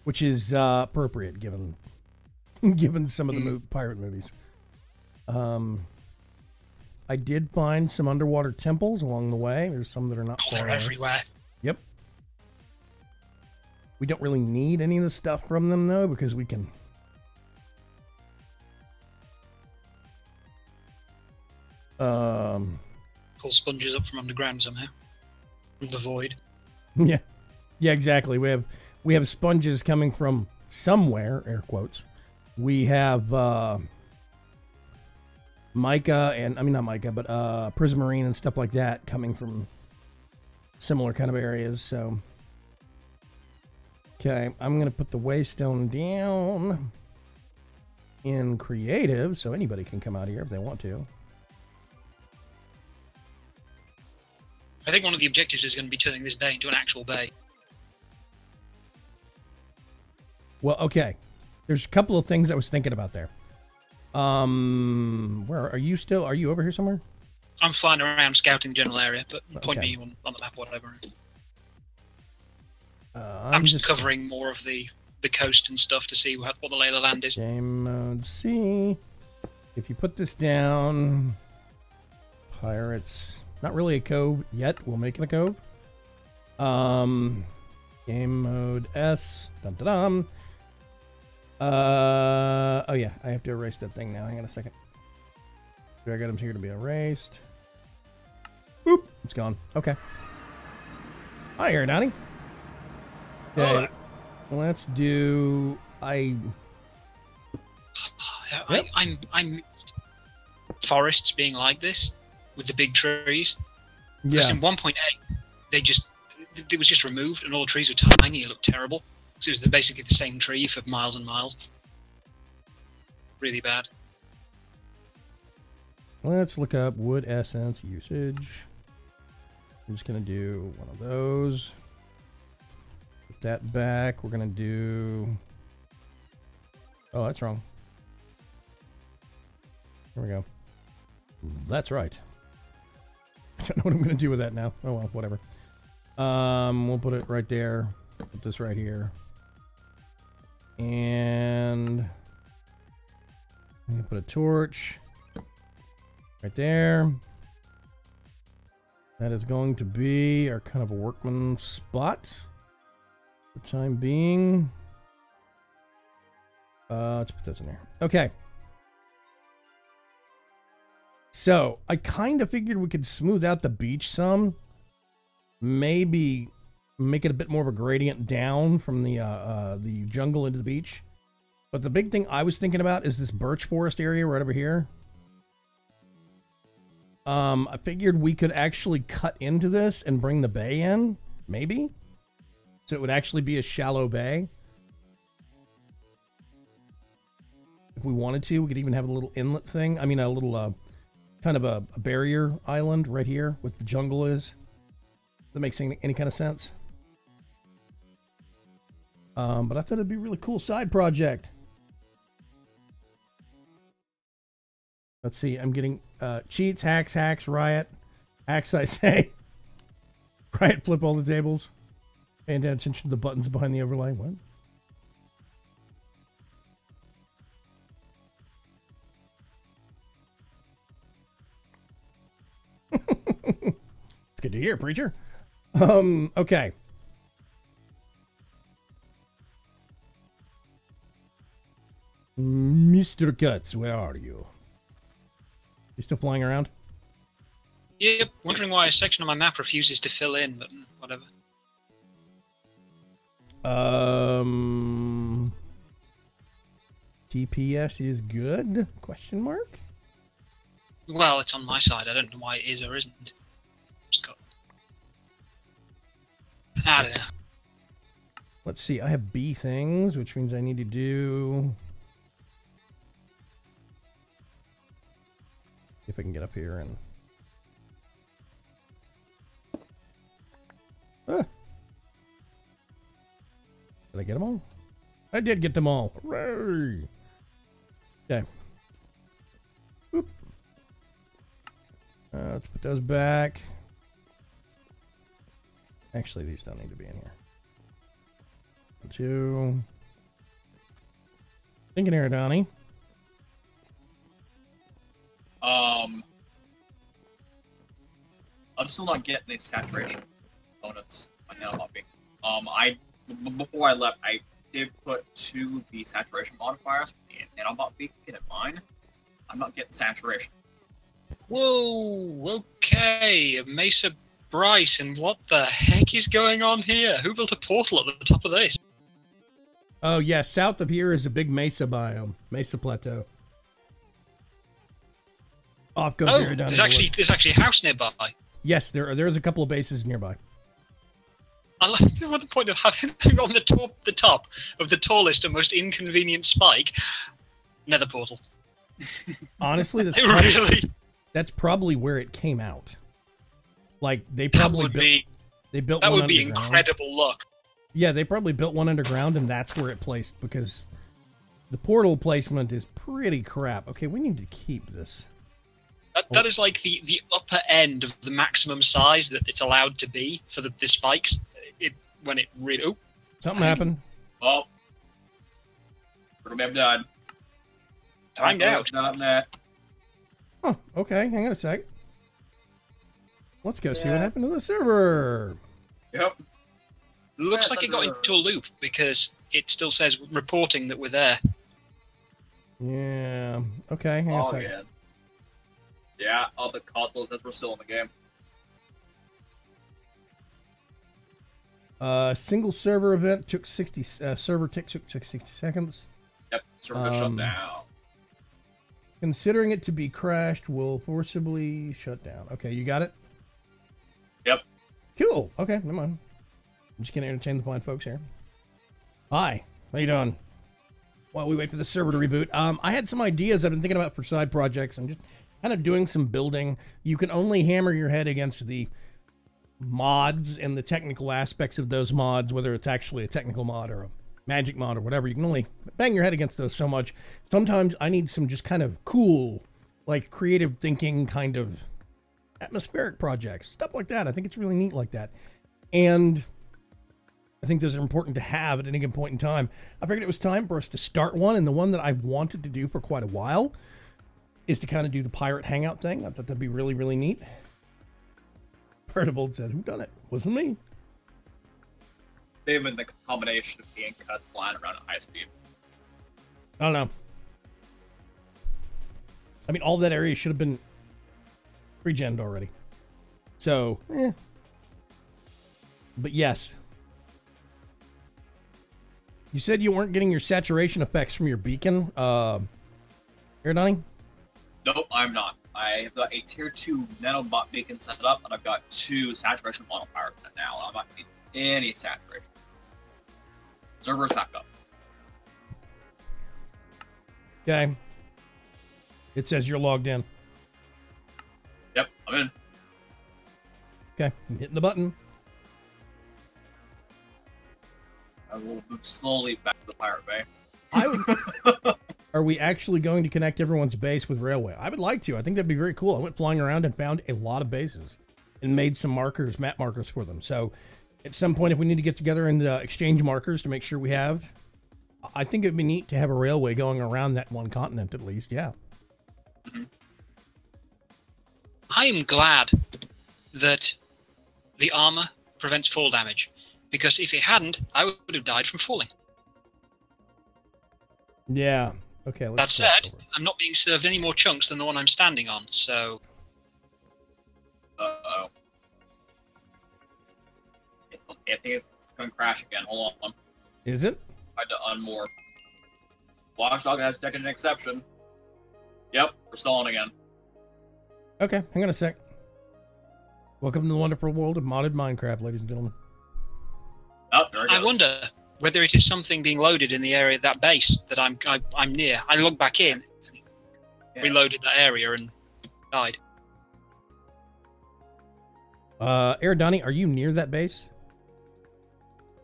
which is appropriate given some of the pirate movies. I did find some underwater temples along the way. There's some that are not far They're away. everywhere. Yep. We don't really need any of the stuff from them, though, because we can... Pull sponges up from underground somehow. From the void. Yeah. Yeah, exactly. We have sponges coming from somewhere, air quotes. We have mica and, I mean, not mica, but prismarine and stuff like that coming from similar kind of areas, so... Okay, I'm going to put the waystone down in creative, so anybody can come out here if they want to. I think one of the objectives is going to be turning this bay into an actual bay. Well, okay. There's a couple of things I was thinking about there. Where are you still? Are you over here somewhere? I'm flying around scouting the general area, but point Okay. me on the map or whatever. I'm I'm just covering more of the coast and stuff to see what the lay of the land is. Game mode C. If you put this down, pirates. Not really a cove yet. We'll make it a cove. Game mode S. Dun dun dun. Oh yeah, I have to erase that thing now. Hang on a second. Drag items here to be erased. Boop. It's gone. Okay. Hi, here, Donnie. Okay. Let's do. I'm forests being like this with the big trees. Because in 1.8, it was just removed and all the trees were tiny. It looked terrible. So it was basically the same tree for miles and miles. Really bad. Let's look up wood essence usage. I'm just gonna do one of those. Put that back. We're gonna do. Oh, that's wrong. There we go. That's right. I don't know what I'm gonna do with that now. Oh well, whatever. We'll put it right there. Put this right here. And I'm gonna put a torch right there. That is going to be our kind of a workman spot for the time being. Let's put those in there. Okay. So I kind of figured we could smooth out the beach some. Maybe make it a bit more of a gradient down from the jungle into the beach. But the big thing I was thinking about is this birch forest area right over here. I figured we could actually cut into this and bring the bay in, maybe. So it would actually be a shallow bay. If we wanted to, we could even have a little inlet thing. I mean, a little kind of a barrier island right here, what the jungle is. That makes any kind of sense. But I thought it'd be a really cool side project. Let's see. I'm getting cheats, hacks, riot. Hacks, I say. Riot, flip all the tables. Paying attention to the buttons behind the overlay. What? It's good to hear, preacher. Okay. Mr. Cuts, where are you? You still flying around? Yep, wondering why a section of my map refuses to fill in, but whatever. TPS is good? Question mark? Well, it's on my side. I don't know why it is or isn't. Just got. I don't know. Let's see. I have B things, which means I need to do. If I can get up here and. Ah. Did I get them all? I did get them all. Hooray! Okay. Oop. Let's put those back. Actually, these don't need to be in here. 2. Thinking here, Donnie. I'm still not getting the saturation bonus on nanobopping. Before I left, I did put 2 of the saturation modifiers in nanobot beacon in mine. I'm not getting saturation. Whoa, okay, Mesa Bryce, and what the heck is going on here? Who built a portal at the top of this? Oh, yeah, south of here is a big mesa biome. Mesa Plateau. Off goes here, down there's actually a house nearby. Yes, there's a couple of bases nearby. I like the point of having them on the top of the tallest and most inconvenient spike. Nether portal. Honestly, that's probably where it came out. Like they probably built that one would be underground. Incredible luck. Yeah, they probably built one underground, and that's where it placed because the portal placement is pretty crap. Okay, we need to keep this. That is like the upper end of the maximum size that it's allowed to be for the spikes. When it really... Oh. Something happened. Oh. We're going to be done. Timed out. Oh, okay. Hang on a sec. Let's go see what happened to the server. Yep. Looks like it got into a loop because it still says reporting that we're there. Yeah. Okay. Hang on a sec. Yeah. Yeah, all the consoles says we're still in the game. Single server event took 60. Server tick took 60 seconds. Yep. Server shut down. Considering it to be crashed, will forcibly shut down. Okay, you got it? Yep. Cool. Okay, never mind. I'm just gonna entertain the fine folks here. Hi. How you doing? While we wait for the server to reboot, I had some ideas I've been thinking about for side projects. I'm just kind of doing some building. You can only hammer your head against the mods and the technical aspects of those mods, whether it's actually a technical mod or a magic mod or whatever. You can only bang your head against those so much. Sometimes I need some just kind of cool, like creative thinking kind of atmospheric projects, stuff like that. I think it's really neat like that. And I think those are important to have at any given point in time. I figured it was time for us to start one, and the one that I've wanted to do for quite a while is to kind of do the pirate hangout thing. I thought that'd be really, really neat. Perdibold said, "Who done it? Wasn't me." They've been the combination of being cut flying around at high speed. I don't know. I mean, all that area should have been pre-gened already. So, But yes. You said you weren't getting your saturation effects from your beacon. Here, Donnie? Nope, I'm not. I've got a tier 2 nanobot beacon set up, and I've got 2 saturation modifiers set now. I'm not getting any saturation. Server's back up. Okay. It says you're logged in. Yep, I'm in. Okay, I'm hitting the button. I will move slowly back to the Pirate Bay. Are we actually going to connect everyone's base with railway? I would like to. I think that'd be very cool. I went flying around and found a lot of bases and made some markers, map markers for them. So at some point, if we need to get together and exchange markers to make sure we have, I think it'd be neat to have a railway going around that one continent at least. Yeah. Mm-hmm. I am glad that the armor prevents fall damage, because if it hadn't, I would have died from falling. Yeah. Okay. That said, I'm not being served any more chunks than the one I'm standing on, so... Uh-oh. I think it's going to crash again. Hold on. Is it? I had to unmoor. Watchdog has taken an exception. Yep, we're stalling again. Okay, hang on a sec. Welcome to the wonderful world of modded Minecraft, ladies and gentlemen. Oh, there it I goes. wonder whether it is something being loaded in the area of that base that I'm near. I logged back in, Yeah. reloaded that area, and died. Donnie, are you near that base?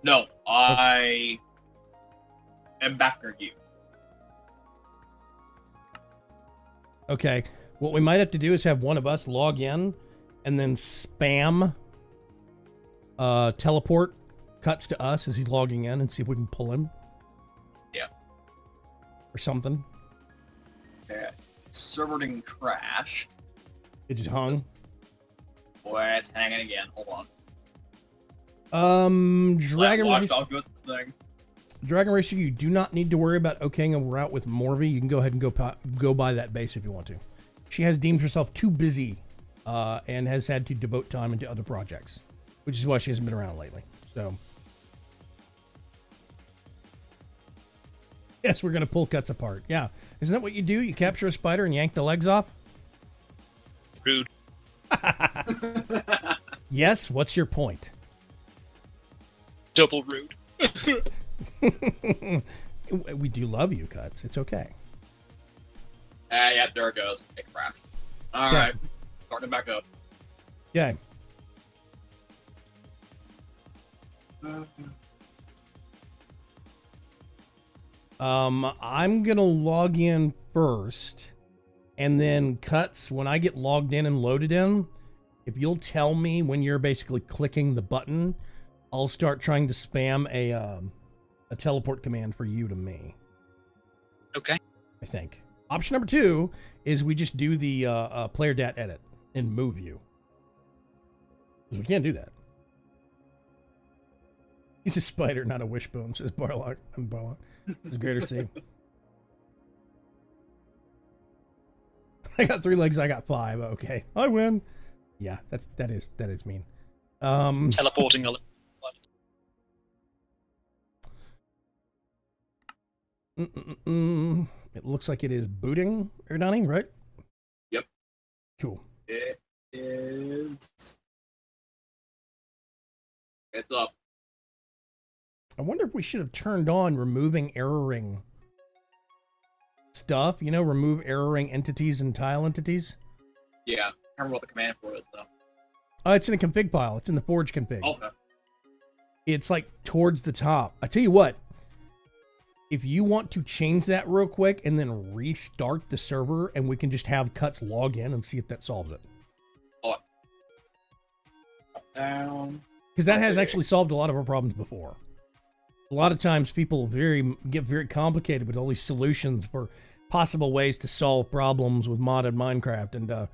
No, I am back near you. Okay. What we might have to do is have one of us log in and then spam teleport cuts to us as he's logging in and see if we can pull him. Yeah. Or something. Okay. Server didn't crash. It just hung. Boy, it's hanging again. Hold on. Dragon Race. Watchdog goes thing. Dragon Racer, you do not need to worry about okaying a route with Morvy. You can go ahead and go by that base if you want to. She has deemed herself too busy and has had to devote time into other projects, which is why she hasn't been around lately. So, yes, we're going to pull cuts apart. Yeah. Isn't that what you do? You capture a spider and yank the legs off? Rude. Yes, what's your point? Double rude. We do love you, Cuts. It's okay. Yeah, there it goes. It crashed. All Yeah. right, starting back up. Yeah. I'm gonna log in first, and then Cuts, when I get logged in and loaded in, if you'll tell me when you're basically clicking the button, I'll start trying to spam a teleport command for you to me. Okay. I think. Option number 2 is we just do the player dat edit and move you. 'Cause we can't do that. He's a spider, not a wishbone, says Barlock. I'm Barlock. It's greater C. I got 3 legs, I got 5. Okay. I win. Yeah, that is mean. Teleporting a little. It looks like it is booting, Erdani, right? Yep. Cool. It is. It's up. I wonder if we should have turned on removing erroring stuff. You know, remove erroring entities and tile entities. Yeah. I can't remember what the command for it though. Oh, it's in the config file. It's in the Forge config. Okay. It's like towards the top. I tell you what, if you want to change that real quick and then restart the server and we can just have Cuts log in and see if that solves it. Down. Because that has Okay. actually solved a lot of our problems before. A lot of times people get very complicated with all these solutions for possible ways to solve problems with modded Minecraft. And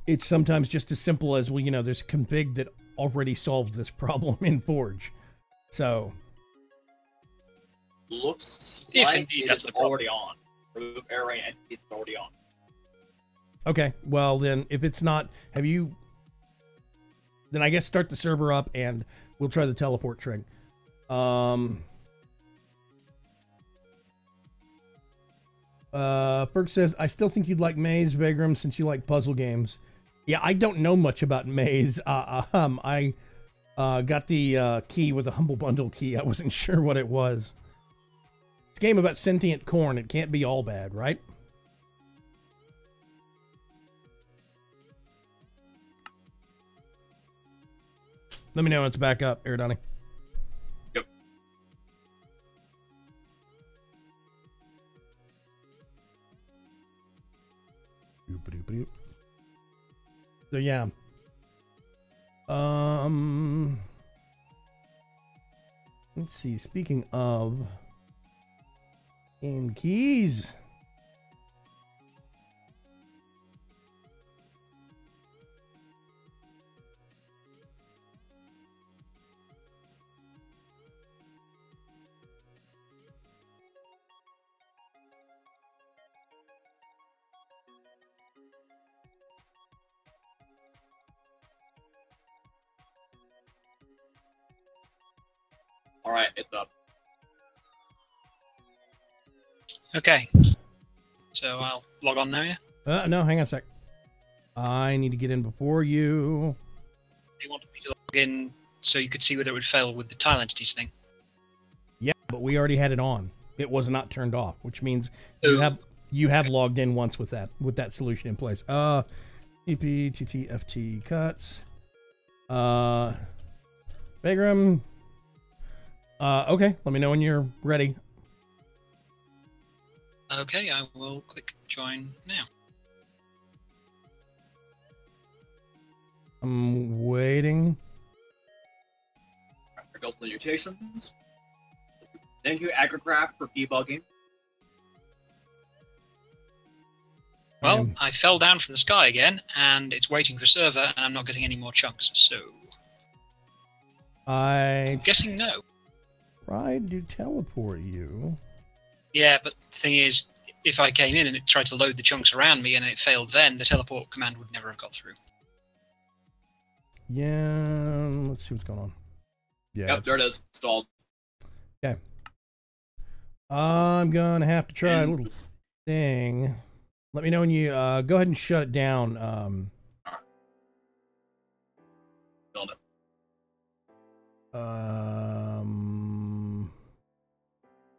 it's sometimes just as simple as, well, you know, there's a config that already solves this problem in Forge. So, Looks If like indeed it that's is the problem. already on. Remove area and it's already on. okay, well then, if it's not, then I guess start the server up and we'll try the teleport trick. Ferg says, I still think you'd like Maze, Vagram, since you like puzzle games. Yeah, I don't know much about Maze. I got the key with a Humble Bundle key. I wasn't sure what it was. It's a game about sentient corn. It can't be all bad, right? Let me know when it's back up, Eridani. Yep. So yeah. Let's see. Speaking of game keys. Alright, it's up. Okay. So I'll log on now, yeah? No, hang on a sec. I need to get in before you. You wanted me to log in so you could see whether it would fail with the tile entities thing. Yeah, but we already had it on. It was not turned off, which means Oh. you have logged in once with that solution in place. TP TTFT cuts. Vagram. Okay, let me know when you're ready. Okay, I will click join now. I'm waiting. Practical salutations. Thank you, Agricraft, for debugging. Well, I fell down from the sky again, and it's waiting for server, and I'm not getting any more chunks, so... I'm guessing no. Tried to teleport you. Yeah, but the thing is, if I came in and it tried to load the chunks around me and it failed then, the teleport command would never have got through. Yeah, let's see what's going on. Yeah. Yep, there it is. Installed. Okay. I'm gonna have to try a little thing. Let me know when you go ahead and shut it down. Build it.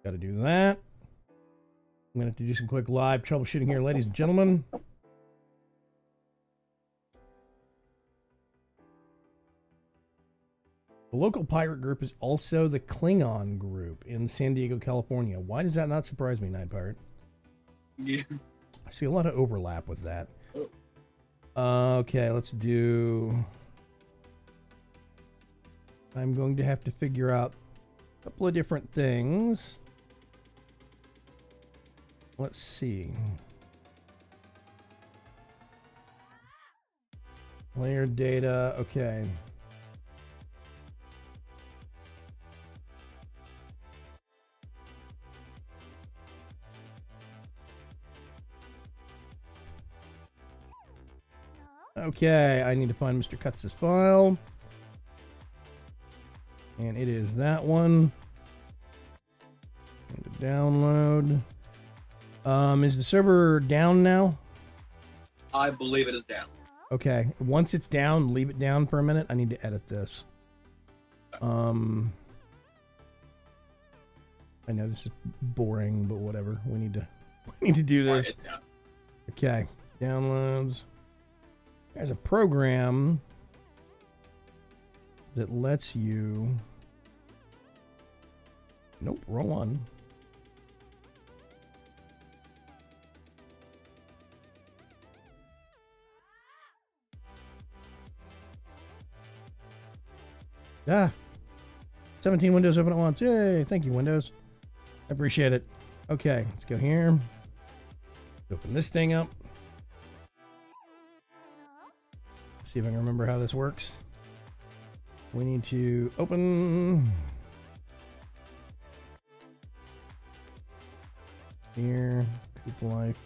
Got to do that. I'm gonna have to do some quick live troubleshooting here, ladies and gentlemen. The local pirate group is also the Klingon group in San Diego, California. Why does that not surprise me, Night Pirate? Yeah. I see a lot of overlap with that. Okay, let's do... I'm going to have to figure out a couple of different things. Let's see. Layer data, okay. Okay, I need to find Mr. Cuts' file. And it is that one. And to download. Is the server down now? I believe it is down. Okay. Once it's down, leave it down for a minute. I need to edit this. I know this is boring, but whatever. We need to do this. Okay. Downloads. There's a program that lets you... Nope, wrong one. Ah! 17 windows open at once. Yay! Thank you, Windows. I appreciate it. Okay, let's go here. Open this thing up. See if I can remember how this works. We need to open here, Coop Life.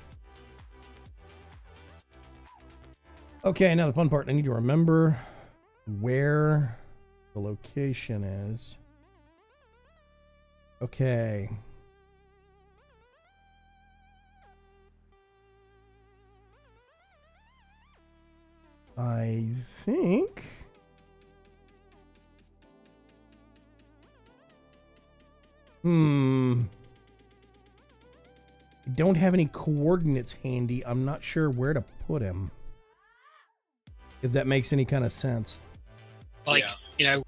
Okay, now the fun part. I need to remember where the location is. Okay. I think... I don't have any coordinates handy. I'm not sure where to put him. If that makes any kind of sense. Like, you know,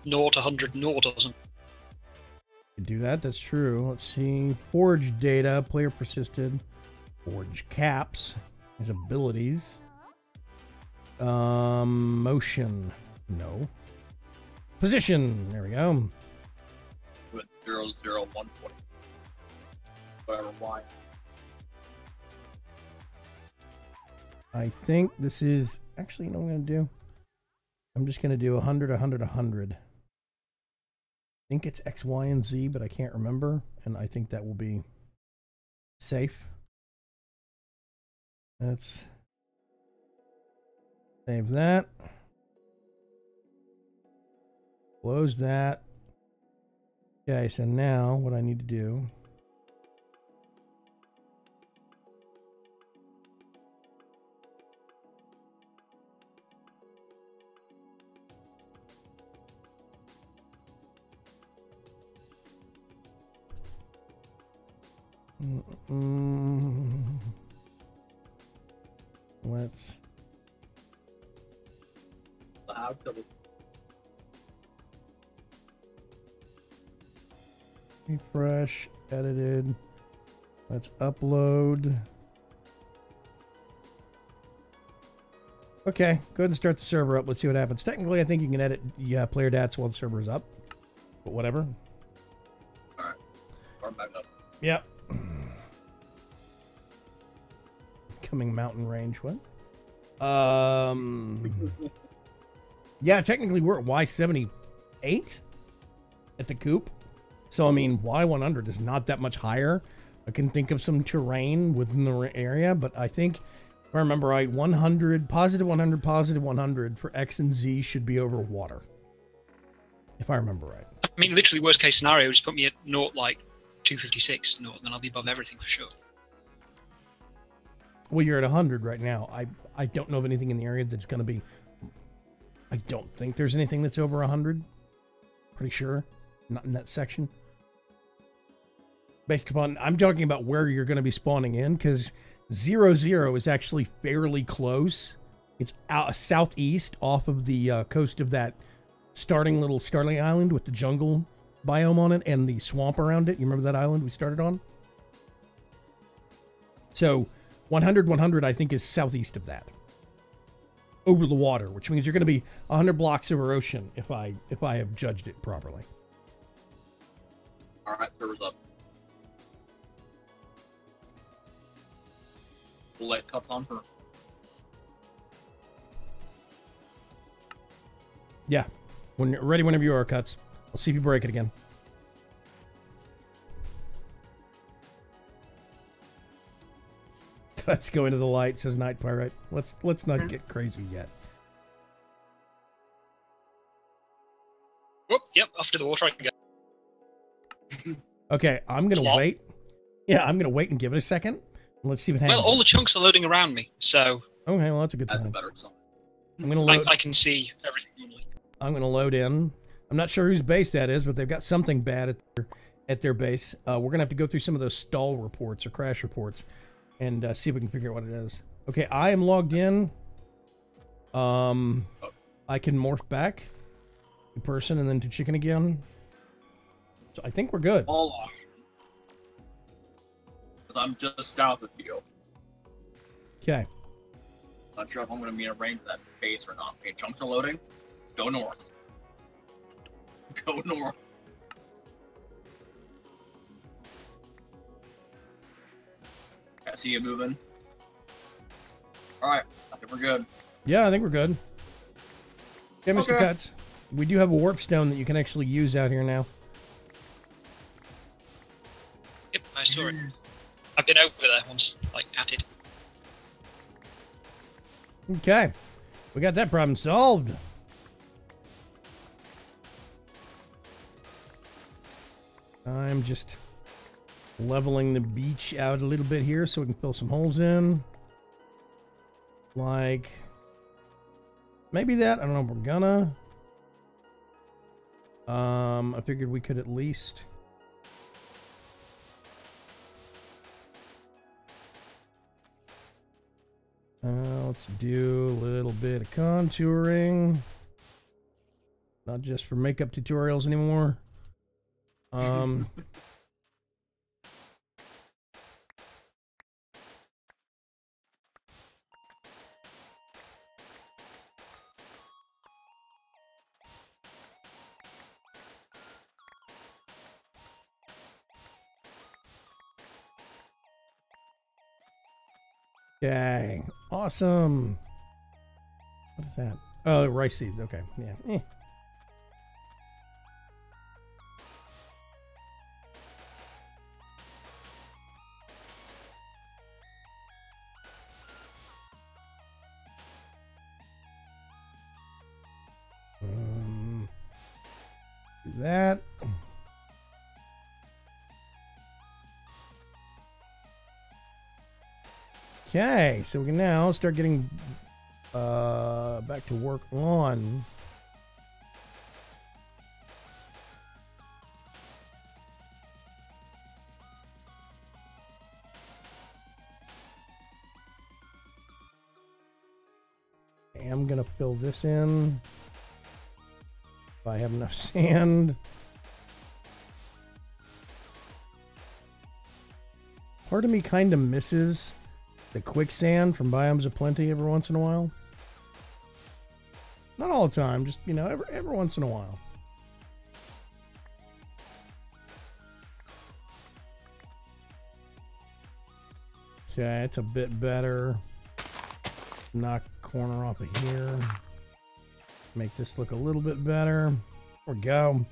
0 to 100 naught or something. Do that, that's true. Let's see. Forge data, player persisted. Forge caps. There's abilities. Motion. No. Position. There we go. With 0, 0, 1, 20. Whatever, Y. I think this is... Actually, you know what I'm going to do? I'm just going to do 100, 100, 100. I think it's X, Y, and Z, but I can't remember. And I think that will be safe. Let's save that. Close that. Okay, so now what I need to do... Let's refresh, edited. Let's upload. Okay, go ahead and start the server up. Let's see what happens. Technically, I think you can edit player dats while the server is up, but whatever. All right, start back up. Yep. Coming mountain range. What? Yeah, technically we're at Y78 at the Coop. So, I mean, Y100 is not that much higher. I can think of some terrain within the area, but I think, if I remember right, 100, positive 100 for X and Z should be over water. If I remember right. I mean, literally, worst case scenario, just put me at naught, like 256 naught, and then I'll be above everything for sure. Well, you're at 100 right now. I don't know of anything in the area that's going to be... I don't think there's anything that's over 100. Pretty sure. Not in that section. Based upon... I'm talking about where you're going to be spawning in, because 00 is actually fairly close. It's out southeast off of the coast of that starting island with the jungle biome on it and the swamp around it. You remember that island we started on? So... 100, I think, is southeast of that. Over the water, which means you're going to be 100 blocks over ocean if I have judged it properly. All right, server's up. We'll let cuts on for. Yeah. When you're ready, whenever you are, Cuts. I'll see if you break it again. Let's go into the light, says Night Pirate. Let's not get crazy yet. Whoop, yep, off to the water I can go. Okay, I'm gonna Plop. wait. Yeah, I'm gonna wait and give it a second. Let's see what happens. Well, all the chunks are loading around me, so Okay, well that's a good That's a sign. better song. I'm gonna load. I can see everything normally. I'm gonna load in. I'm not sure whose base that is, but they've got something bad at their base. We're gonna have to go through some of those stall reports or crash reports. And see if we can figure out what it is. Okay, I am logged in. I can morph back to person and then to chicken again. So I think we're good. All on. Because I'm just south of you. Okay. Not sure if I'm going to be in range of that base or not. Okay, chunks are loading. Go north. Go north. I see you moving. Alright, I think we're good. Yeah, I think we're good. Okay, Mr. Okay. Cuts. We do have a warp stone that you can actually use out here now. Yep, I saw it. I've been over there once, like, at it. Okay. We got that problem solved. I'm just leveling the beach out a little bit here so we can fill some holes in. Like, maybe that. I don't know if we're gonna. I figured we could at least. Let's do a little bit of contouring. Not just for makeup tutorials anymore. Dang. Awesome. What is that? Oh, rice seeds. Okay. Yeah. Do that. Okay, so we can now start getting back to work on am going to fill this in. If I have enough sand. Part of me kind of misses the quicksand from Biomes of Plenty every once in a while. Not all the time, just, you know, every once in a while. Okay, it's a bit better. Knock corner off of here. Make this look a little bit better. There we go.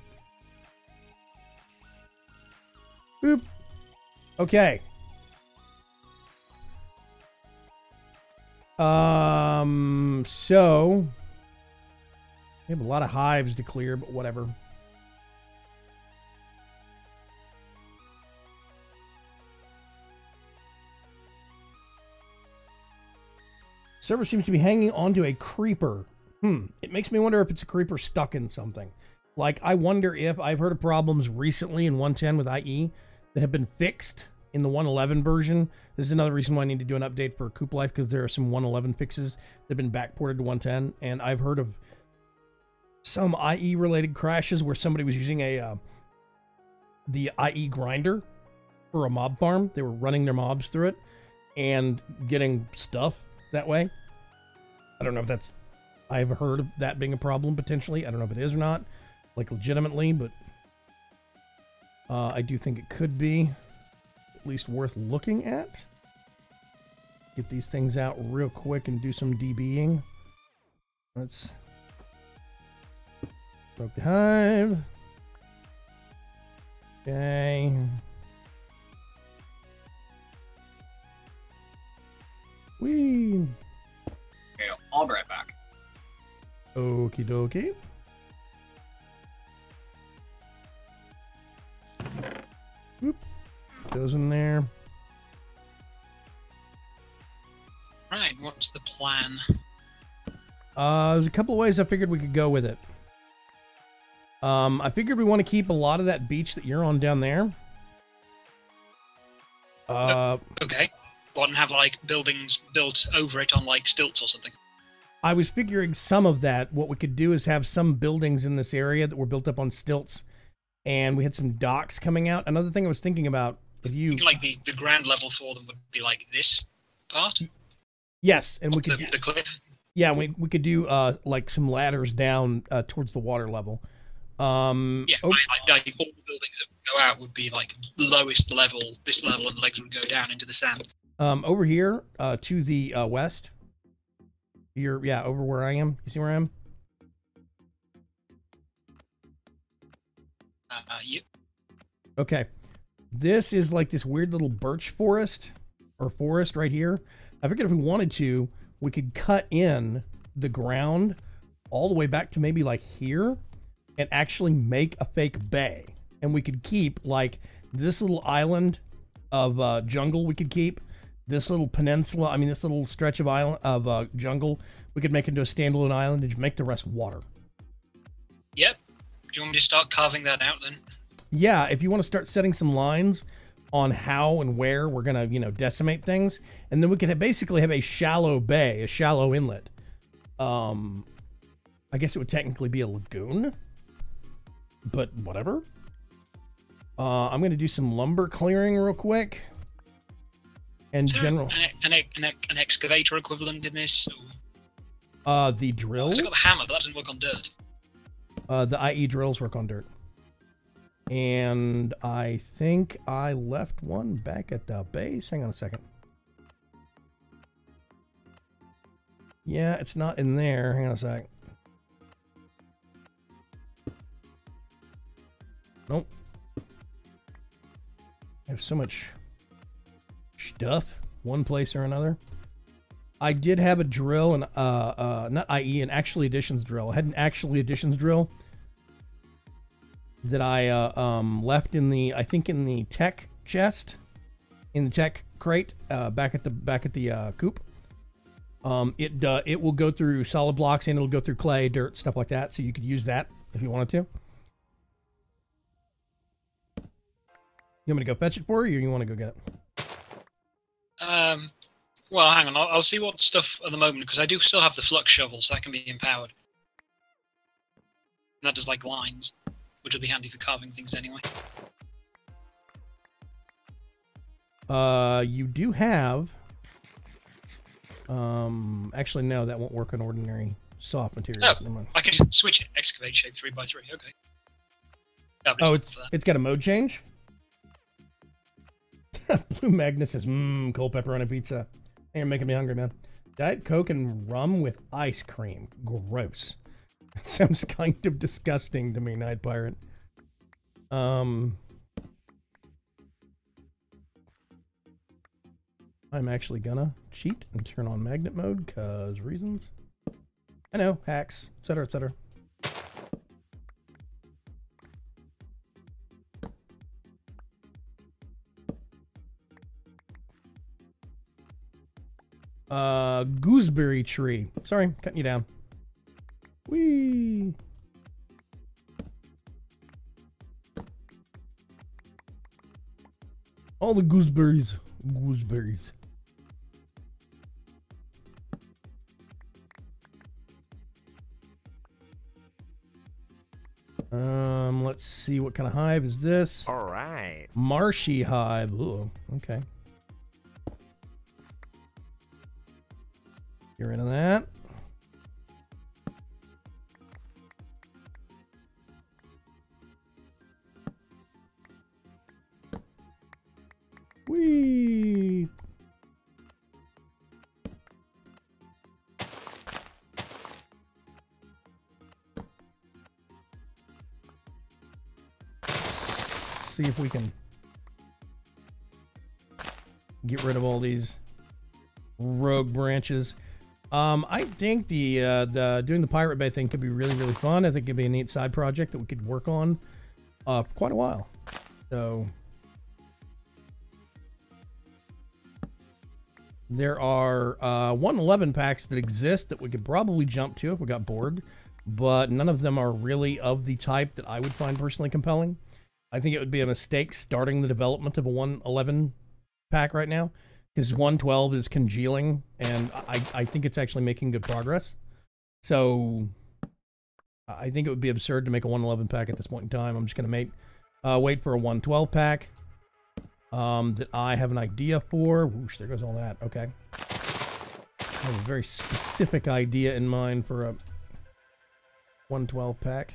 Boop. Okay. So we have a lot of hives to clear, but whatever. Server seems to be hanging onto a creeper. It makes me wonder if it's a creeper stuck in something. Like, I wonder if I've heard of problems recently in 110 with IE that have been fixed in the 111 version. This is another reason why I need to do an update for Coop Life, because there are some 111 fixes that have been backported to 110. And I've heard of some IE related crashes where somebody was using the IE grinder for a mob farm. They were running their mobs through it and getting stuff that way. I don't know if that's... I've heard of that being a problem potentially. I don't know if it is or not, like legitimately, but I do think it could be at least worth looking at. Get these things out real quick and do some DBing. Let's smoke the hive. Okay. Whee! Okay, I'll be right back. Okie dokie. Whoop. Goes in there. Right, what's the plan? There's a couple of ways I figured we could go with it. I figured we want to keep a lot of that beach that you're on down there. Okay. What, and have, like, buildings built over it on, like, stilts or something? I was figuring some of that. What we could do is have some buildings in this area that were built up on stilts, and we had some docks coming out. Another thing I was thinking about, if you... Like, the ground level for them would be, like, this part? Yes, and we could... The cliff? Yeah, we could do, like, some ladders down towards the water level. Yeah, like, all the buildings that would go out would be, like, lowest level, this level, and the legs would go down into the sand. Over here, to the west. Over where I am. You see where I am? Yep. Okay. This is like this weird little birch forest, or forest right here. I figured if we wanted to, we could cut in the ground all the way back to maybe like here and actually make a fake bay. And we could keep like this little island of jungle we could keep. This little peninsula, this little stretch of island of jungle, we could make into a standalone island and just make the rest water. Yep. Do you want me to start carving that out then? Yeah, if you want to start setting some lines on how and where we're gonna, decimate things, and then we can basically have a shallow bay, a shallow inlet. I guess it would technically be a lagoon, but whatever. I'm gonna do some lumber clearing real quick. And general, an excavator equivalent in this? the drills. I got the hammer, but that doesn't work on dirt. The IE drills work on dirt. And I think I left one back at the base. Hang on a second. Yeah, it's not in there. Hang on a sec. Nope. I have so much stuff, one place or another. I did have a drill, and not IE, an Actually Additions drill. I had an Actually Additions drill that I left in the, I think in the tech chest, in the tech crate, back at the coop. It will go through solid blocks and it'll go through clay, dirt, stuff like that. So you could use that if you wanted to. You want me to go fetch it for you, or you want to go get it? Well, hang on. I'll see what stuff at the moment, because I do still have the flux shovel, so that can be empowered. And that does, like, lines, which will be handy for carving things anyway. You do have... actually, no, that won't work on ordinary soft materials. Oh, I can switch it. Excavate shape 3x3. Okay. Oh, it's got a mode change? Blue Magnus says, cold pepperoni pizza. Hey, you're making me hungry, man. Diet Coke and rum with ice cream. Gross. Sounds kind of disgusting to me, Night Pirate. I'm actually gonna cheat and turn on magnet mode, cause reasons. I know, hacks, etc., etc. Gooseberry tree. Sorry, cutting you down. Whee! All the gooseberries. Gooseberries. Let's see, what kind of hive is this? All right. Marshy hive. Ooh, okay. Get rid of that. Whee! See if we can get rid of all these rogue branches. I think the doing the Pirate Bay thing could be really, really fun. I think it'd be a neat side project that we could work on for quite a while. So there are 111 packs that exist that we could probably jump to if we got bored, but none of them are really of the type that I would find personally compelling. I think it would be a mistake starting the development of a 111 pack right now, because 112 is congealing, and I think it's actually making good progress. So I think it would be absurd to make a 111 pack at this point in time. I'm just going to wait for a 112 pack that I have an idea for. Whoosh, there goes all that. Okay. I have a very specific idea in mind for a 112 pack.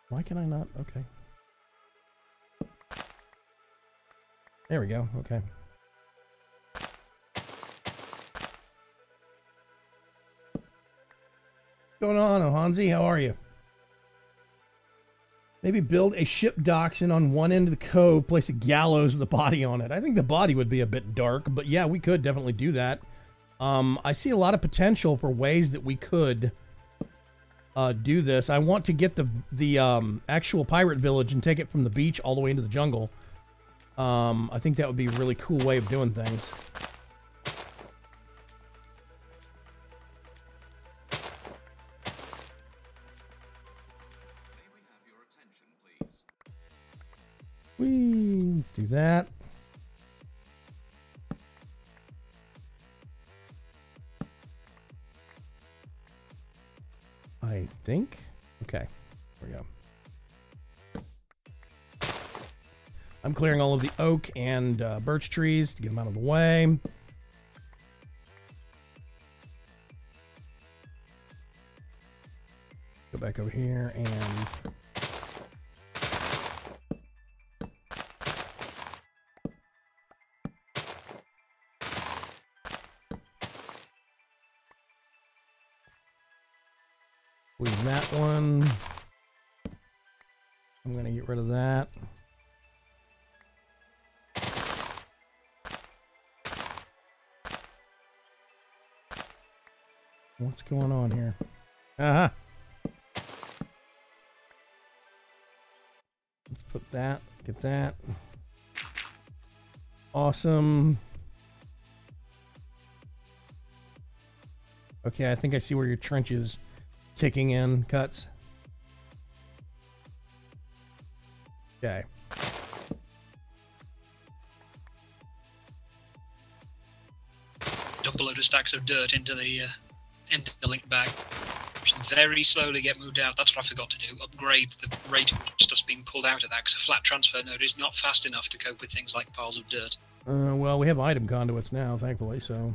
Why can I not? Okay. There we go. Okay. What's going on, Ohanzi? How are you? Maybe build a ship docks and on one end of the cove, place a gallows with a body on it. I think the body would be a bit dark, but yeah, we could definitely do that. I see a lot of potential for ways that we could do this. I want to get the actual pirate village and take it from the beach all the way into the jungle. I think that would be a really cool way of doing things. May we have your attention, please? Whee, let's do that. I think. Okay, there we go. I'm clearing all of the oak and birch trees to get them out of the way. Go back over here and leave that one. I'm going to get rid of that. What's going on here? Uh-huh. Let's put that, get that. Awesome. Okay, I think I see where your trench is kicking in, Cuts. Okay. a load of stacks of dirt into the link bag, which very slowly get moved out. That's what I forgot to do. Upgrade the rate at which stuff's being pulled out of that, because a flat transfer node is not fast enough to cope with things like piles of dirt. Well, we have item conduits now, thankfully, so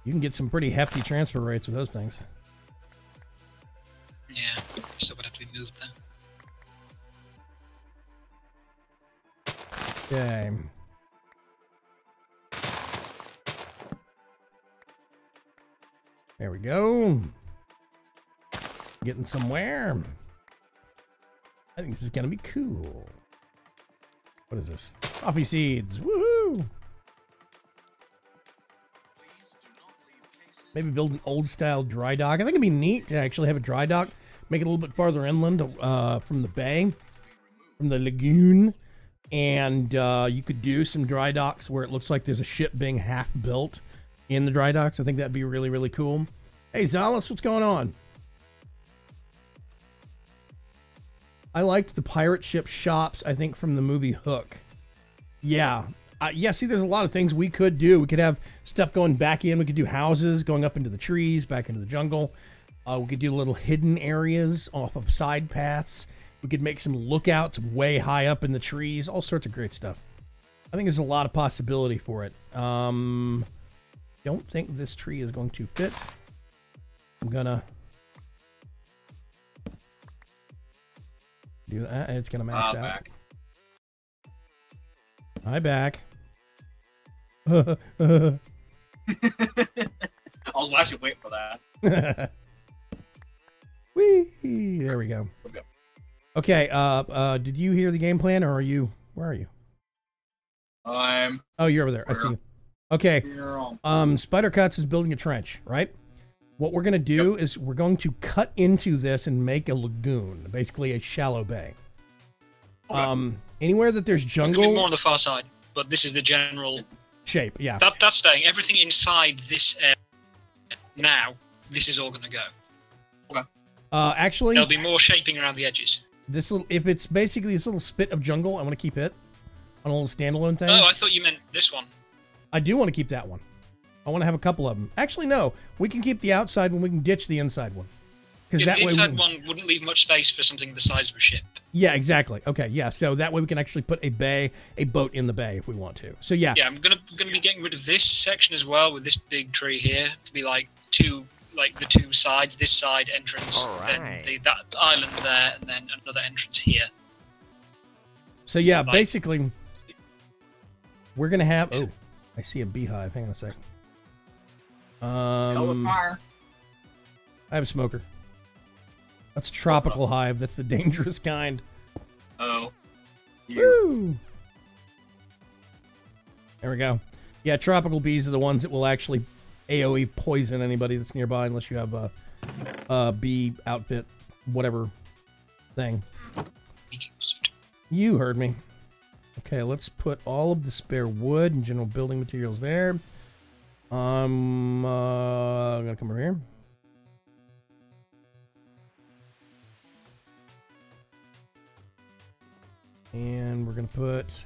you can get some pretty hefty transfer rates with those things. Yeah, still would have to be moved though. Okay. There we go. Getting somewhere. I think this is gonna be cool. What is this? Coffee seeds. Woohoo! Maybe build an old style dry dock. I think it'd be neat to actually have a dry dock. Make it a little bit farther inland from the bay, from the lagoon. And you could do some dry docks where it looks like there's a ship being half built in the dry docks. I think that'd be really, really cool. Hey, Zalis, what's going on? I liked the pirate ship shops, I think, from the movie Hook. Yeah. Yeah, see, there's a lot of things we could do. We could have stuff going back in. We could do houses going up into the trees, back into the jungle. We could do little hidden areas off of side paths. We could make some lookouts way high up in the trees. All sorts of great stuff. I think there's a lot of possibility for it. Don't think this tree is going to fit. I'm gonna do that. It's gonna max out. Back. Hi, back. I was actually waiting for that. Whee! There we go. Okay. Did you hear the game plan, or are you? Where are you? Oh, you're over there. I see you. Okay. Spider Cuts is building a trench, right? What we're gonna do is we're going to cut into this and make a lagoon, basically a shallow bay. Okay. Anywhere that there's jungle. It's gonna be more on the far side, but this is the general shape. Yeah. That's staying. Everything inside this area now. This is all gonna go. Okay. Actually, there'll be more shaping around the edges. This little, if it's basically this little spit of jungle, I want to keep it on a little standalone thing. Oh, I thought you meant this one. I do want to keep that one. I want to have a couple of them. Actually, no. We can keep the outside one. We can ditch the inside one. Yeah, that the inside one wouldn't leave much space for something the size of a ship. Yeah, exactly. Okay, yeah. So that way we can actually put a boat in the bay if we want to. So yeah. Yeah, I'm gonna be getting rid of this section as well with this big tree here to be like the two sides. This side entrance, then that island there, and then another entrance here. So yeah, basically, we're gonna have. Oh, I see a beehive. Hang on a sec. Fire. I have a smoker. That's a tropical hive. That's the dangerous kind. Oh. Woo! There we go. Yeah, tropical bees are the ones that will actually AoE poison anybody that's nearby unless you have a bee outfit, whatever thing. You heard me. Okay, let's put all of the spare wood and general building materials there. I'm gonna come over here. And we're gonna put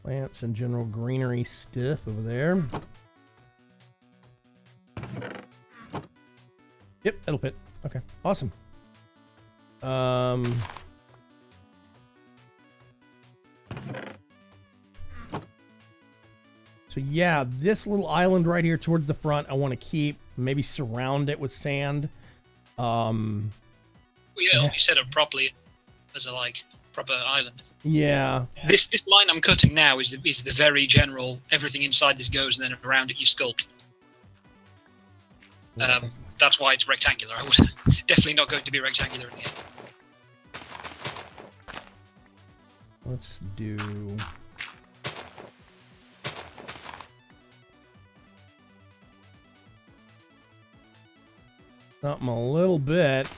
plants and general greenery stuff over there. Yep, that'll fit. Okay, awesome. So yeah, this little island right here towards the front, I want to keep, maybe surround it with sand. Well, yeah, you set up properly as a proper island. Yeah. This line I'm cutting now is the very general. Everything inside this goes, and then around it you sculpt. That's why it's rectangular. I would definitely not going to be rectangular in the end. Let's do. Something a little bit.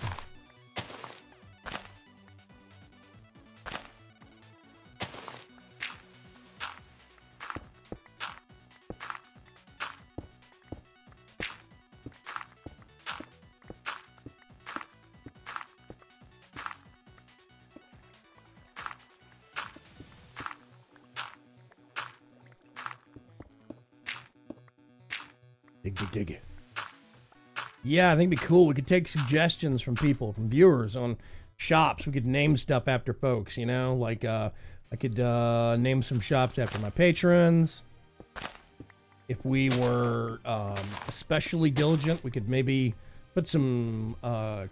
Dig. Yeah, I think it'd be cool. We could take suggestions from people, from viewers on shops. We could name stuff after folks, you know? Like, I could name some shops after my patrons. If we were especially diligent, we could maybe put some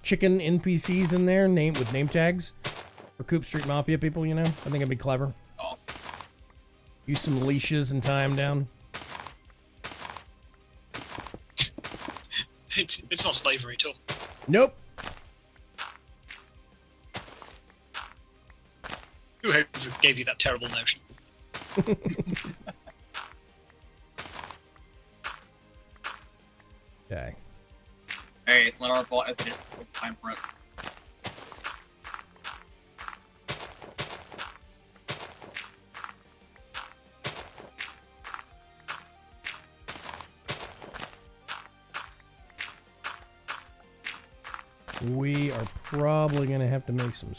chicken NPCs in there with name tags for Coop Street Mafia people, you know? I think it'd be clever. Oh. Use some leashes and tie them down. It's not slavery at all. Nope. Who gave you that terrible notion? Okay. Hey, it's not our fault if it is time for it. We are probably going to have to make some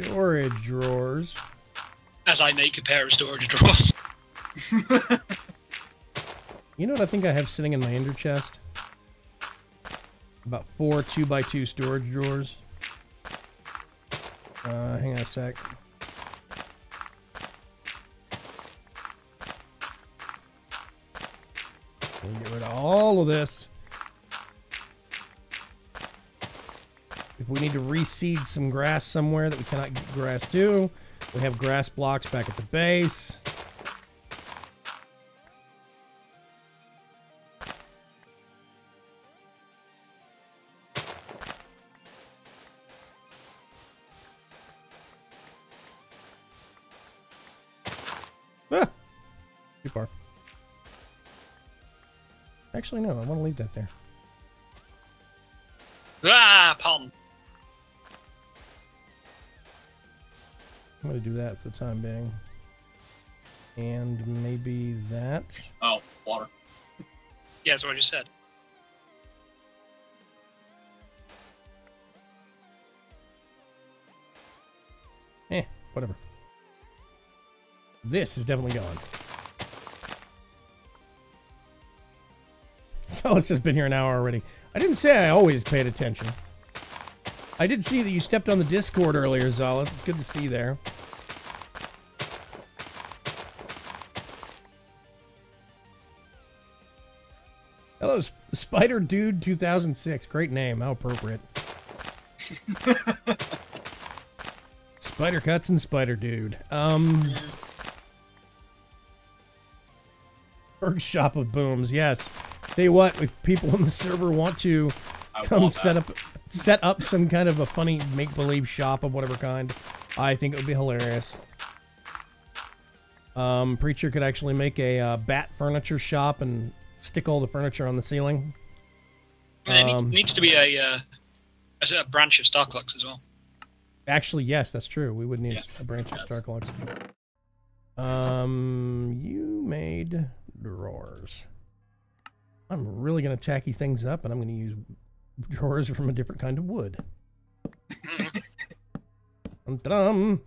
storage drawers. As I make a pair of storage drawers. You know what I think I have sitting in my ender chest? About 4 2x2 storage drawers. Hang on a sec. We'll get rid of all of this. If we need to reseed some grass somewhere that we cannot get grass to, we have grass blocks back at the base. Ah! Too far. Actually, no, I want to leave that there. Ah, pun. I'm going to do that for the time being. And maybe that. Oh, water. Yeah, that's what I just said. Whatever. This is definitely gone. Solus has been here an hour already. I didn't say I always paid attention. I did see that you stepped on the Discord earlier, Zolus. It's good to see you there. Hello, Spider Dude 2006. Great name. How appropriate. Spider Cuts and Spider Dude. Workshop of Booms. Yes. Tell you what, if people in the server want to come set up some kind of a funny make-believe shop of whatever kind, I think it would be hilarious. Preacher could actually make a bat furniture shop and stick all the furniture on the ceiling. I mean, it needs to be a branch of Starclux as well. Actually, yes, that's true. We would need Yes, a branch of yes. Starclux. You made drawers. I'm really going to tacky things up, and I'm going to use drawers from a different kind of wood. Dum-dum.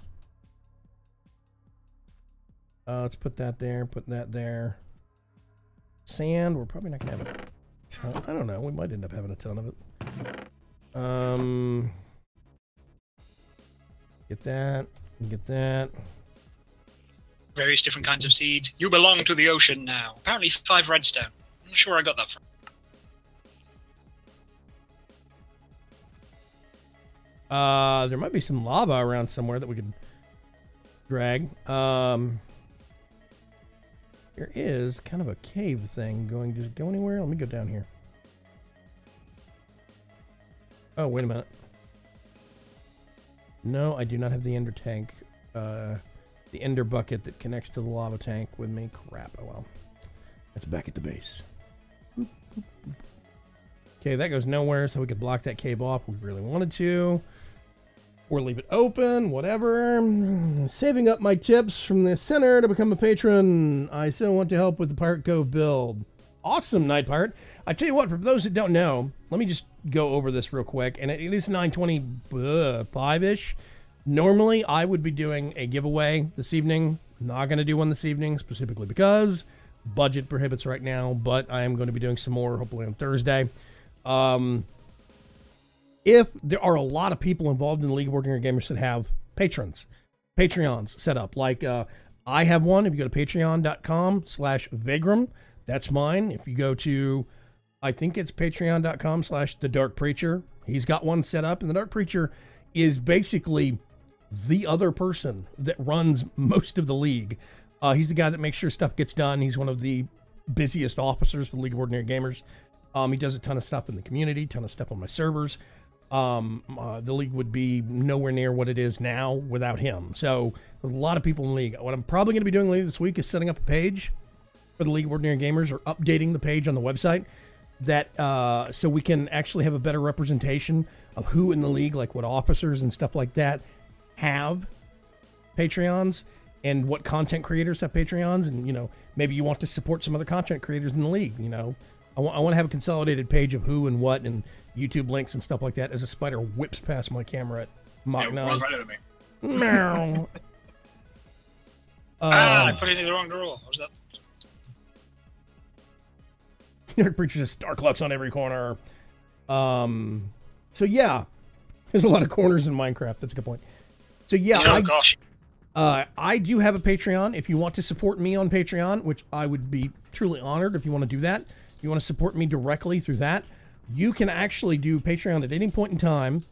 Let's put that there, put that there. Sand, we're probably not going to have a ton. I don't know, we might end up having a ton of it. Get that, get that. Various different kinds of seeds. You belong to the ocean now. Apparently 5 redstone. I'm not sure where I got that from. There might be some lava around somewhere that we could drag. There is kind of a cave thing going. Does it go anywhere? Let me go down here. Oh, wait a minute. No, I do not have the ender tank. The ender bucket that connects to the lava tank with me. Crap, oh well. That's back at the base. Okay, that goes nowhere, so we could block that cave off if we really wanted to. Or leave it open, whatever. Saving up my tips from the center to become a patron. I still want to help with the Pirate Cove build. Awesome, Night Pirate. I tell you what, for those that don't know, let me just go over this real quick. And at least 9:25-ish. Normally, I would be doing a giveaway this evening. I'm not going to do one this evening, specifically because budget prohibits right now, but I am going to be doing some more hopefully on Thursday. If there are a lot of people involved in the League of Ordinary Gamers that have Patreons set up, like I have one. If you go to patreon.com/Vagram, that's mine. If you go to, I think it's patreon.com/The Dark Preacher, he's got one set up, and the Dark Preacher is basically the other person that runs most of the league. He's the guy that makes sure stuff gets done. He's one of the busiest officers for the League of Ordinary Gamers. He does a ton of stuff in the community, ton of stuff on my servers. The league would be nowhere near what it is now without him. So there's a lot of people in the league. What I'm probably going to be doing later this week is setting up a page for the League of Ordinary Gamers, or updating the page on the website, that so we can actually have a better representation of who in the league, like what officers and stuff like that have Patreons, and what content creators have Patreons. And, you know, maybe you want to support some other content creators in the league. You know, I want to have a consolidated page of who and what, and YouTube links and stuff like that, as a spider whips past my camera at Mach 9. Runs right into me. Meow. I put it in the wrong drawer. What was that? Nerd Preacher just Starclux on every corner. So yeah, there's a lot of corners in Minecraft. That's a good point. So yeah, Oh gosh. I do have a Patreon. If you want to support me on Patreon, which I would be truly honored if you want to do that, if you want to support me directly through that, you can actually do Patreon at any point in time.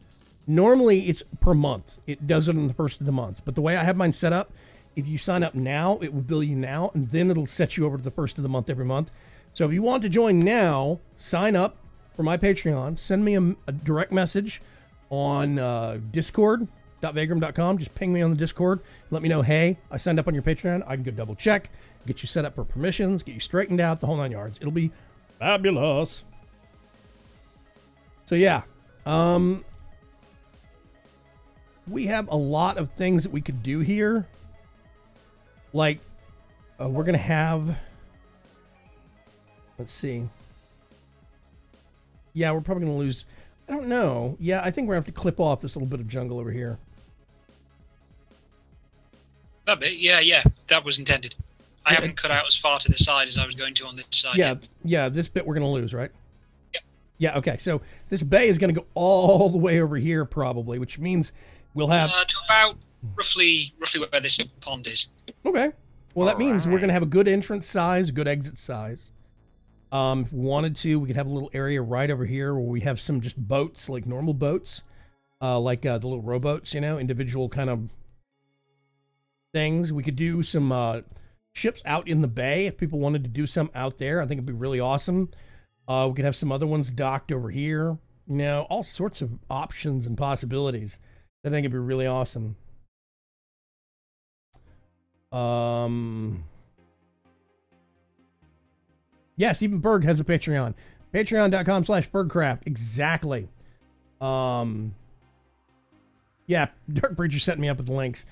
Normally it's per month. It does it on the first of the month. But the way I have mine set up, if you sign up now, it will bill you now, and then it'll set you over to the first of the month every month. So if you want to join now, sign up for my Patreon. Send me a direct message on discord.vagram.com. Just ping me on the Discord. Let me know, hey, I signed up on your Patreon. I can go double check, get you set up for permissions, get you straightened out, the whole 9 yards. It'll be fabulous. So yeah, we have a lot of things that we could do here. Like, we're going to have, let's see. Yeah, we're probably going to lose, I don't know. Yeah, I think we're going to have to clip off this little bit of jungle over here. That bit, yeah, that was intended. I haven't cut out as far to the side as I was going to on this side. Yeah, this bit we're going to lose, right? Yep. Yeah, okay. So this bay is going to go all the way over here probably, which means we'll have... to about roughly where this pond is. Okay. Well, that means we're going to have a good entrance size, a good exit size. If we wanted to, we could have a little area right over here where we have some just boats, like normal boats, like the little rowboats, you know, individual kind of things. We could do some ships out in the bay if people wanted to do some out there. I think it'd be really awesome. We could have some other ones docked over here. You know, all sorts of options and possibilities. I think it'd be really awesome. Yes, even Berg has a Patreon. Patreon.com/BergCraft. Exactly. Yeah, Dark Preacher set me up with the links.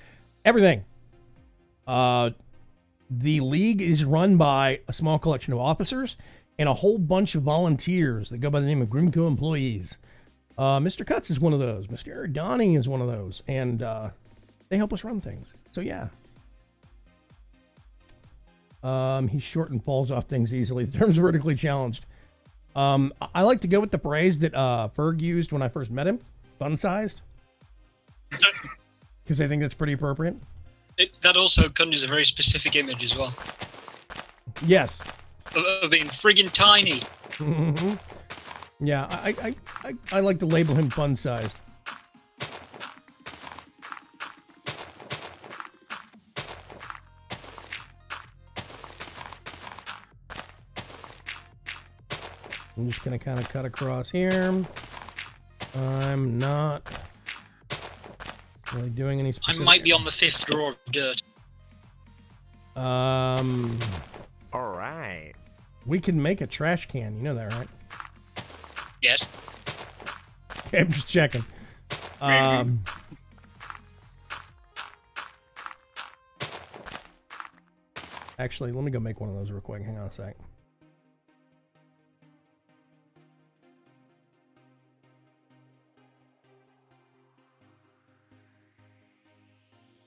Everything. The league is run by a small collection of officers and a whole bunch of volunteers that go by the name of Grimco employees. Mr. Cuts is one of those. Mr. Donnie is one of those. And they help us run things. So, yeah. He's short and falls off things easily. The term's vertically challenged. I like to go with the phrase that Ferg used when I first met him. Fun-sized. Because I think that's pretty appropriate. That also conjures a very specific image as well. Yes. Of being friggin' tiny. Mm-hmm. Yeah, I like to label him fun-sized. I'm just going to kind of cut across here. I'm not really doing any specific... I might be on the 5th drawer of dirt. All right. We can make a trash can. You know that, right? Yes. Okay, I'm just checking. Actually, let me go make one of those real quick. Hang on a sec.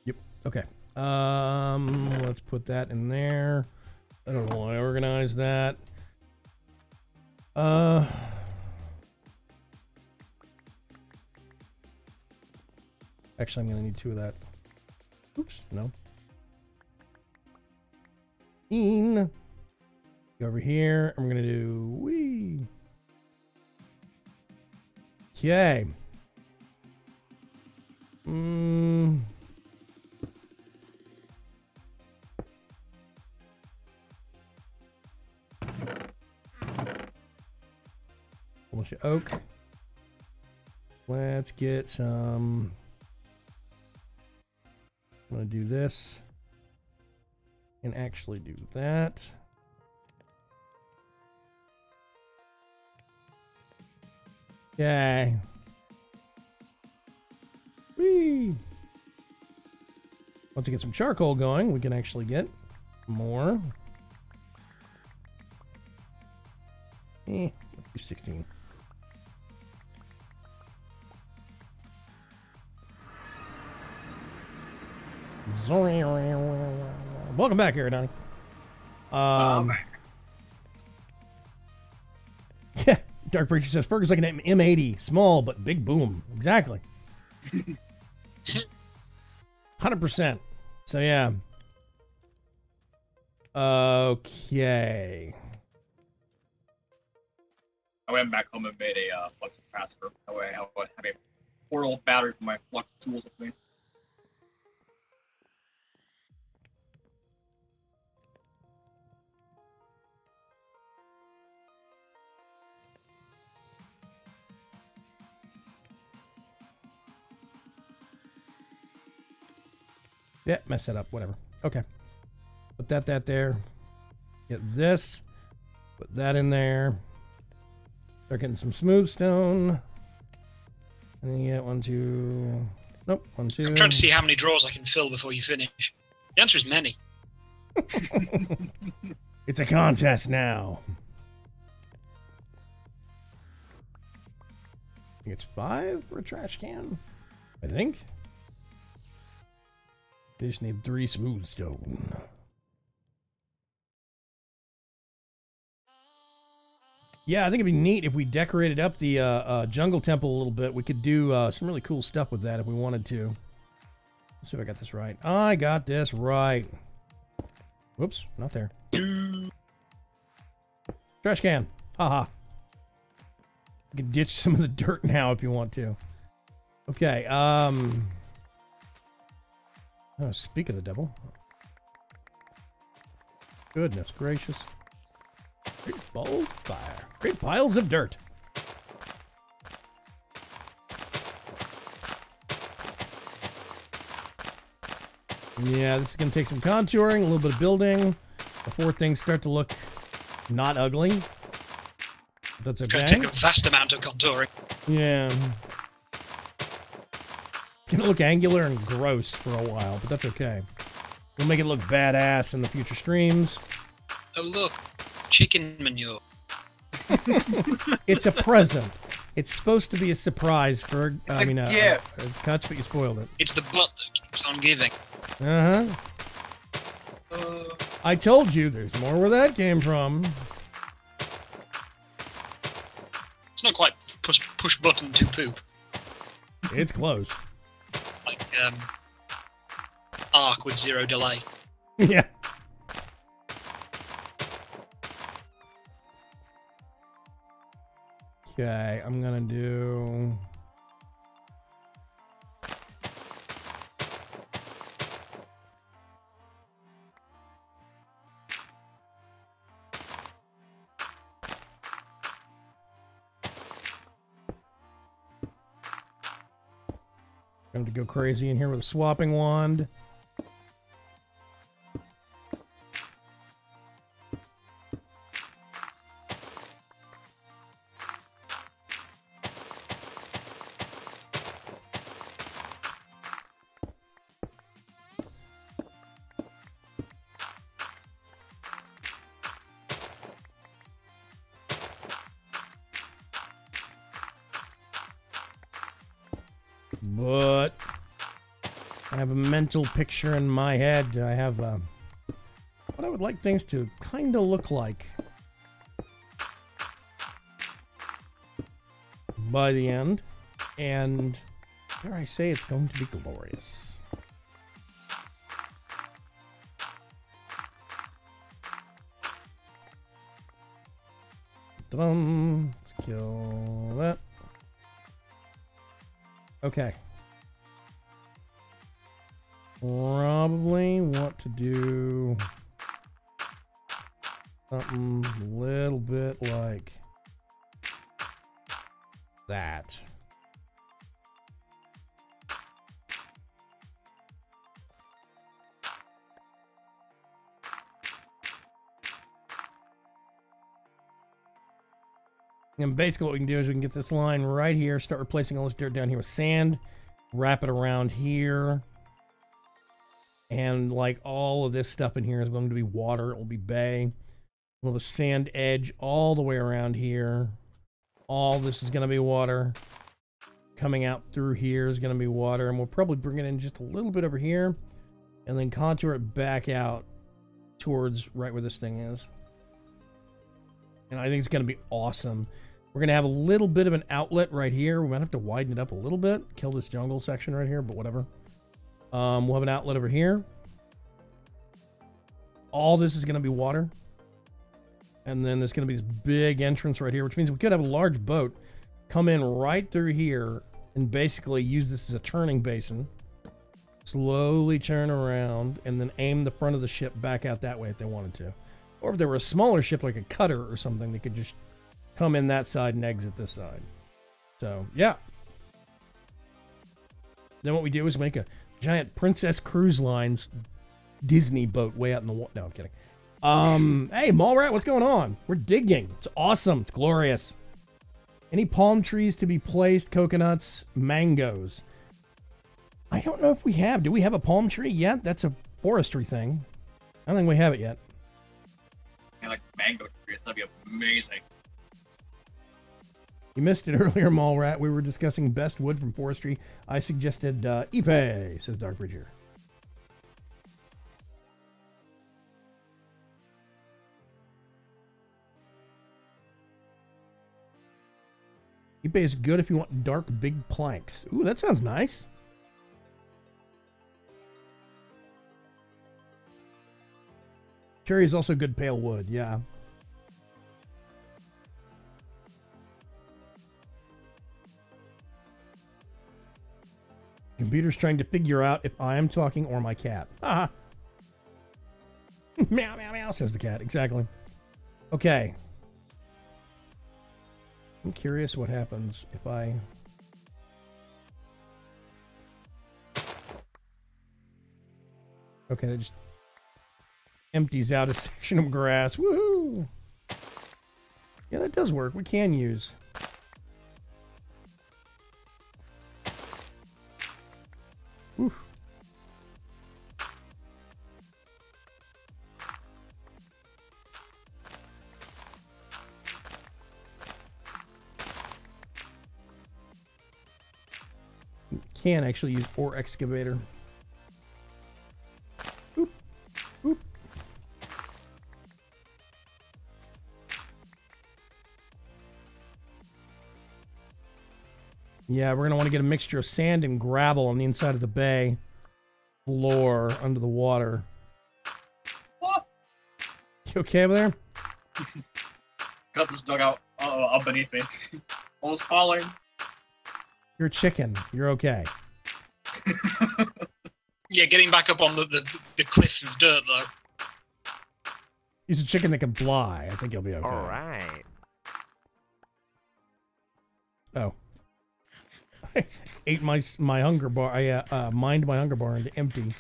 Yep. Okay. Let's put that in there. I don't know why I organized that. Actually, I'm going to need 2 of that. Oops, no. Go over here. I'm going to do wee. Okay. Bunch of oak. Let's get some. I'm going to do this and actually do that. Okay. Whee! Once we get some charcoal going, we can actually get more. Let's do 16. Welcome back here, Donnie. Yeah, Dark Preacher says Fergus like an M80, small but big boom. Exactly. 100%. So yeah. Okay. I went back home and made a flux capacitor. That way I have a portable battery for my flux tools with me. Yeah, mess that up. Whatever. Okay. Put that there. Get this. Put that in there. Start getting some smooth stone. And then you get 1, 2. Nope. 1, 2. I'm trying to see how many drawers I can fill before you finish. The answer is many. It's a contest now. I think it's 5 for a trash can. I think. They just need 3 smooth stone. Yeah, I think it'd be neat if we decorated up the jungle temple a little bit. We could do some really cool stuff with that if we wanted to. Let's see if I got this right. I got this right. Whoops, not there. Trash can. Haha. You can ditch some of the dirt now if you want to. Okay, oh, speak of the devil. Goodness gracious. Great balls of fire. Great piles of dirt. Yeah, this is going to take some contouring, a little bit of building, before things start to look not ugly. That's okay. It's going to take a vast amount of contouring. Yeah. It's going to look angular and gross for a while, but that's okay. We'll make it look badass in the future streams. Oh, look. Chicken manure. It's a present. It's supposed to be a surprise for, cuts, but you spoiled it. It's the butt that keeps on giving. Uh-huh. I told you there's more where that came from. It's not quite push button to poop. It's close. Like, Arc with 0 delay. Yeah. Okay, I'm gonna do... I'm going to go crazy in here with a swapping wand. But I have a mental picture in my head. I have what I would like things to kind of look like by the end. And dare I say it's going to be glorious. Let's kill that. Okay. Probably want to do something a little bit like that. And basically what we can do is we can get this line right here, start replacing all this dirt down here with sand, wrap it around here, and like all of this stuff in here is going to be water. It will be bay. We'll have a sand edge all the way around here. All this is going to be water. Coming out through here is going to be water, and we'll probably bring it in just a little bit over here, and then contour it back out towards right where this thing is. And I think it's going to be awesome. We're going to have a little bit of an outlet right here. We might have to widen it up a little bit. Kill this jungle section right here, but whatever. We'll have an outlet over here. All this is going to be water. And then there's going to be this big entrance right here, which means we could have a large boat come in right through here and basically use this as a turning basin. Slowly turn around and then aim the front of the ship back out that way if they wanted to. Or if there were a smaller ship like a cutter or something, they could just come in that side and exit this side. So, yeah. Then what we do is make a giant Princess Cruise Lines Disney boat way out in the water. No, I'm kidding. Hey, Mallrat, what's going on? We're digging. It's awesome. It's glorious. Any palm trees to be placed? Coconuts, mangoes. I don't know if we have. Do we have a palm tree yet? That's a forestry thing. I don't think we have it yet. And like mango trees, that'd be amazing. You missed it earlier, Mallrat. We were discussing best wood from forestry. I suggested Ipe, says Dark Bridger. Ipe is good if you want dark, big planks. Ooh, that sounds nice. Cherry is also good pale wood, yeah. Computer's trying to figure out if I am talking or my cat. Haha. Meow, meow, meow, says the cat. Exactly. Okay. I'm curious what happens if I... Okay, that just empties out a section of grass. Woohoo! Yeah, that does work. We can use... Whew. Can actually use ore excavator. Oop. Oop. Yeah, we're going to want to get a mixture of sand and gravel on the inside of the bay floor under the water. What? You okay over there? Got this dugout up beneath me. Almost falling. You're a chicken. You're okay. Yeah, getting back up on the cliff of dirt, though. He's a chicken that can fly. I think he'll be okay. All right. Oh. I ate my hunger bar. I mined my hunger bar into empty.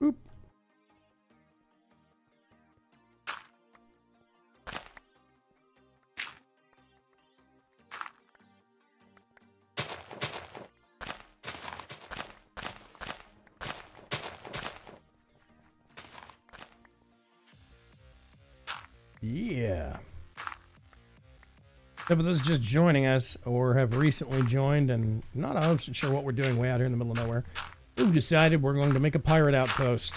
Oop. Yeah. So for those just joining us or have recently joined and not 100% sure what we're doing way out here in the middle of nowhere, we've decided we're going to make a pirate outpost.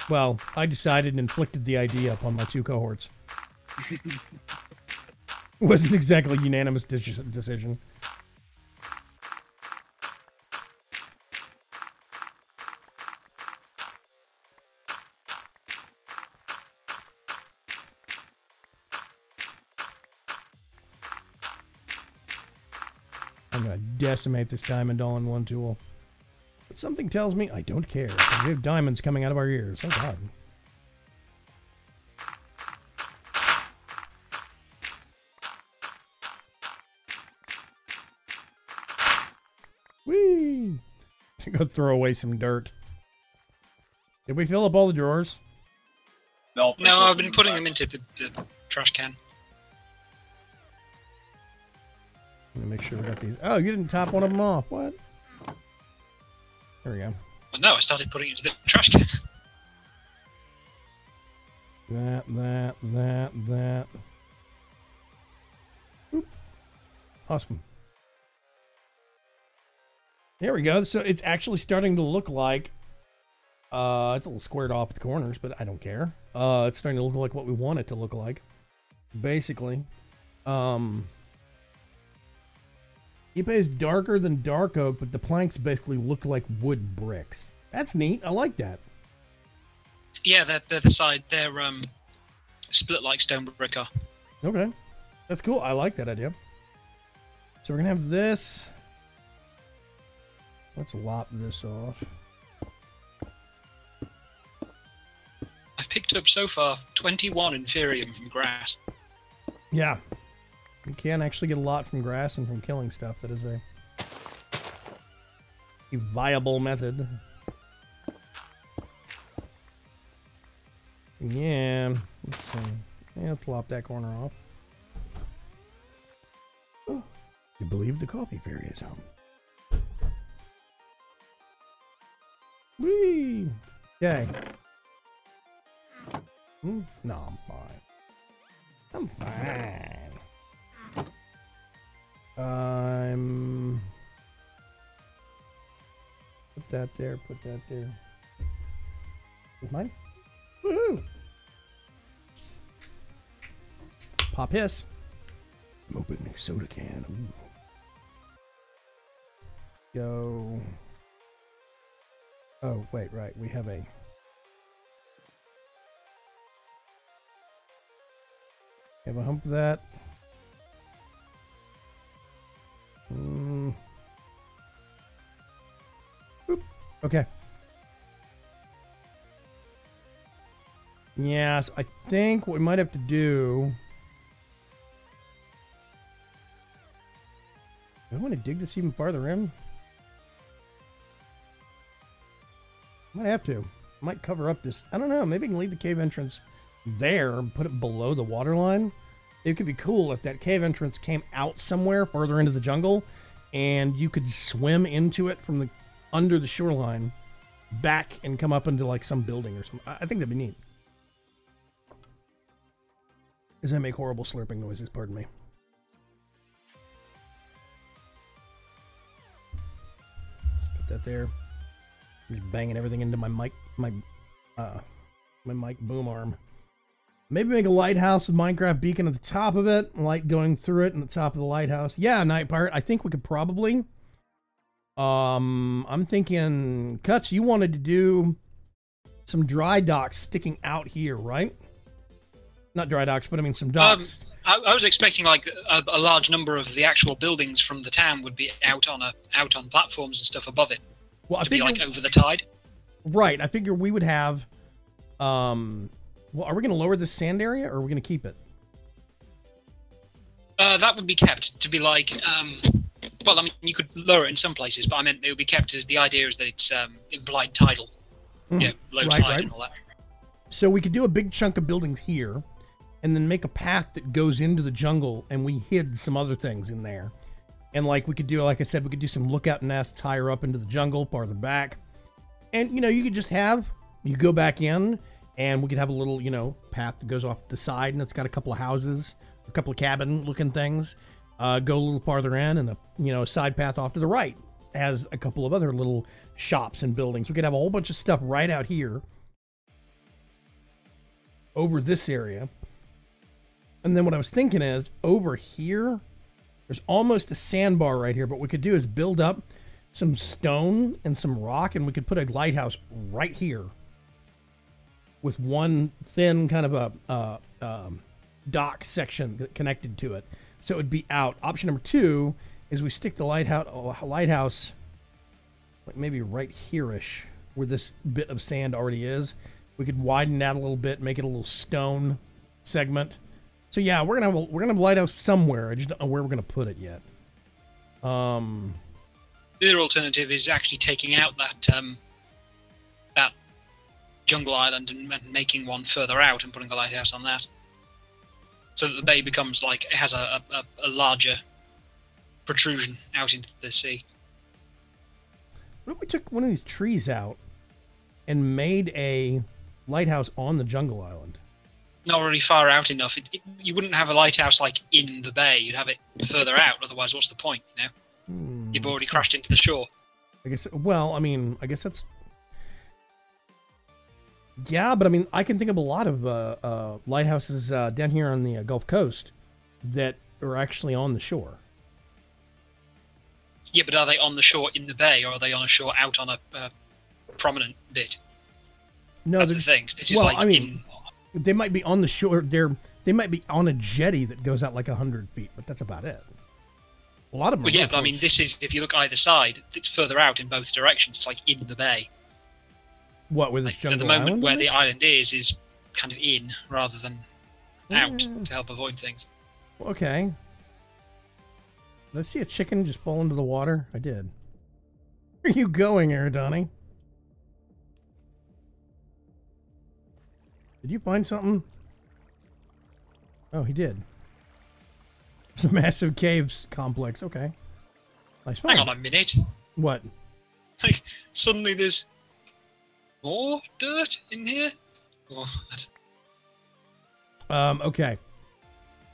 Well, I decided and inflicted the idea upon my 2 cohorts. It wasn't exactly a unanimous decision. I'm going to decimate this diamond all-in-one tool. But something tells me I don't care. We have diamonds coming out of our ears. Oh, God. Whee! Go throw away some dirt. Did we fill up all the drawers? No, I've been putting them into the trash can. Let me make sure we got these. Oh, you didn't top one of them off. What? There we go. Well, no, I started putting it into the trash can. That. Oop. Awesome. There we go. So it's actually starting to look like it's a little squared off at the corners, but I don't care. It's starting to look like what we want it to look like. Basically. Ipe is darker than dark oak, but the planks basically look like wood bricks. That's neat. I like that. Yeah, they're the side. They're split like stone brick are. Okay. That's cool. I like that idea. So we're going to have this. Let's lop this off. I've picked up so far 21 Inferium from grass. Yeah. You can actually get a lot from grass and from killing stuff. That is a viable method. Yeah. Let's see. Yeah, let's lop that corner off. Oh, you believe the coffee fairy is home. Whee! Okay. No, I'm fine. I'm fine. Put that there, put that there. Is mine? Woohoo! Pop hiss. I'm opening a soda can. Ooh. Go. Oh, wait, right. We have a... Have a hump of that. Oop. Okay. Yes, I think what we might have to do... Do I want to dig this even farther in? Might have to. Might cover up this. I don't know. Maybe I can leave the cave entrance there and put it below the water line. It could be cool if that cave entrance came out somewhere further into the jungle and you could swim into it from the under the shoreline back and come up into like some building or something. I think that'd be neat. As I make horrible slurping noises, pardon me. Put that there. I'm just banging everything into my mic, my mic boom arm. Maybe make a lighthouse with Minecraft beacon at the top of it, light going through it, and the top of the lighthouse. Yeah, Night Pirate. I think we could probably. I'm thinking, Cuts, you wanted to do some dry docks sticking out here, right? Not dry docks, but I mean some docks. I was expecting like a large number of the actual buildings from the town would be out on platforms and stuff above it. Well, to be like over the tide. Right. I figure we would have. Well, are we going to lower this sand area, or are we going to keep it? That would be kept to be like. Well, I mean, you could lower it in some places, but I meant it would be kept as the idea is that it's implied tidal, low tide and all that. So we could do a big chunk of buildings here, and then make a path that goes into the jungle, and we hid some other things in there. And like we could do, like I said, we could do some lookout nests higher up into the jungle, farther back. And, you know, you could just have, you go back in, And we could have a little, path that goes off the side, and it's got a couple of houses, a couple of cabin-looking things. Go a little farther in, and a side path off to the right has a couple of other little shops and buildings. We could have a whole bunch of stuff right out here over this area. And then what I was thinking is, over here, there's almost a sandbar right here. But what we could do is build up some stone and some rock, and we could put a lighthouse right here with one thin kind of a dock section connected to it. So it would be out. Option number 2 is we stick the lighthouse like maybe right here-ish, where this bit of sand already is. We could widen that a little bit, make it a little stone segment. So yeah, we're gonna have a lighthouse somewhere. I just don't know where we're gonna put it yet. The other alternative is actually taking out that jungle island and making one further out and putting the lighthouse on that, so that the bay becomes like it has a larger protrusion out into the sea. What if we took one of these trees out and made a lighthouse on the jungle island? Not really far out enough. You wouldn't have a lighthouse like in the bay. You'd have it further out. Otherwise, what's the point? You've already crashed into the shore. I guess. Well, I mean, I guess that's. Yeah, but I mean, I can think of a lot of lighthouses down here on the Gulf Coast that are actually on the shore. Yeah, but are they on the shore in the bay, or are they on a shore out on a prominent bit? No, that's the thing. This is they might be on the shore. They might be on a jetty that goes out like 100 feet, but that's about it. A lot of them. Well, yeah, but I mean, this is, if you look either side, it's further out in both directions. It's like in the bay. What, with this jungle at the moment island? Where the island is kind of in rather than out to help avoid things. Okay. Did I see a chicken just fall into the water? I did. Where are you going, Aridani? Did you find something? Oh, he did. It's a massive caves complex. Okay. Nice find. Hang on a minute. What? Like, suddenly there's more dirt in here? What? Okay.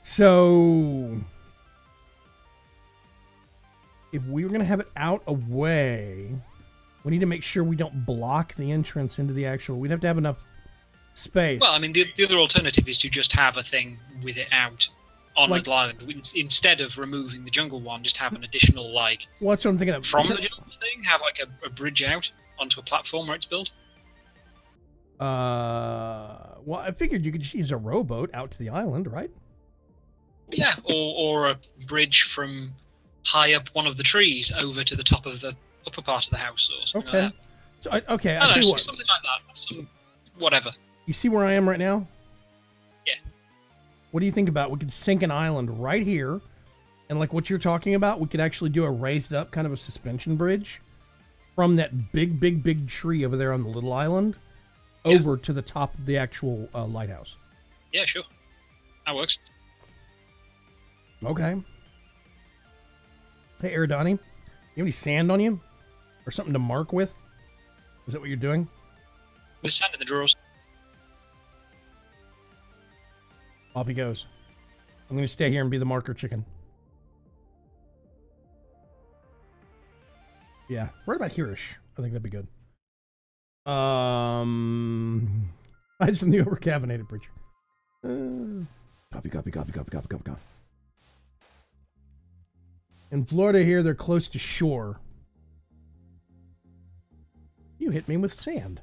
So, if we were going to have it out away, we need to make sure we don't block the entrance into the actual... We'd have to have enough space. Well, I mean, the other alternative is to just have a thing with it out on the island. Instead of removing the jungle one, just have an additional, like... Well, that's what I'm thinking of. From the jungle thing, have, like, a bridge out onto a platform where it's built. Well, I figured you could just use a rowboat out to the island, right? Yeah, or a bridge from high up one of the trees over to the top of the upper part of the house, or something like that. So, okay, I don't know, tell you what. something like that. Whatever. You see where I am right now? Yeah. What do you think about we could sink an island right here, and like what you're talking about, we could actually do a raised up kind of a suspension bridge from that big tree over there on the little island over to the top of the actual lighthouse. Yeah, sure. That works. Okay. Hey, Aridani, you have any sand on you? Or something to mark with? Is that what you're doing? There's sand in the drawers. Off he goes. I'm going to stay here and be the marker chicken. Yeah, right about here-ish. I think that'd be good. Hides from the over-caffeinated preacher. Coffee. In Florida here, they're close to shore. You hit me with sand.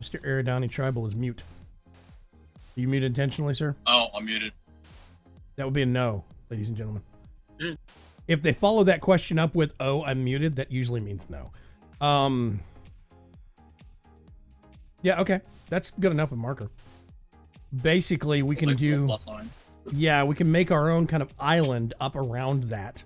Mr. Aridani Tribal is mute. Are you muted intentionally, sir? Oh, I'm muted. That would be a no, ladies and gentlemen. If they follow that question up with, oh, I'm muted, that usually means no. Yeah, okay. That's good enough of marker. Basically, we can do... Yeah, we can make our own kind of island up around that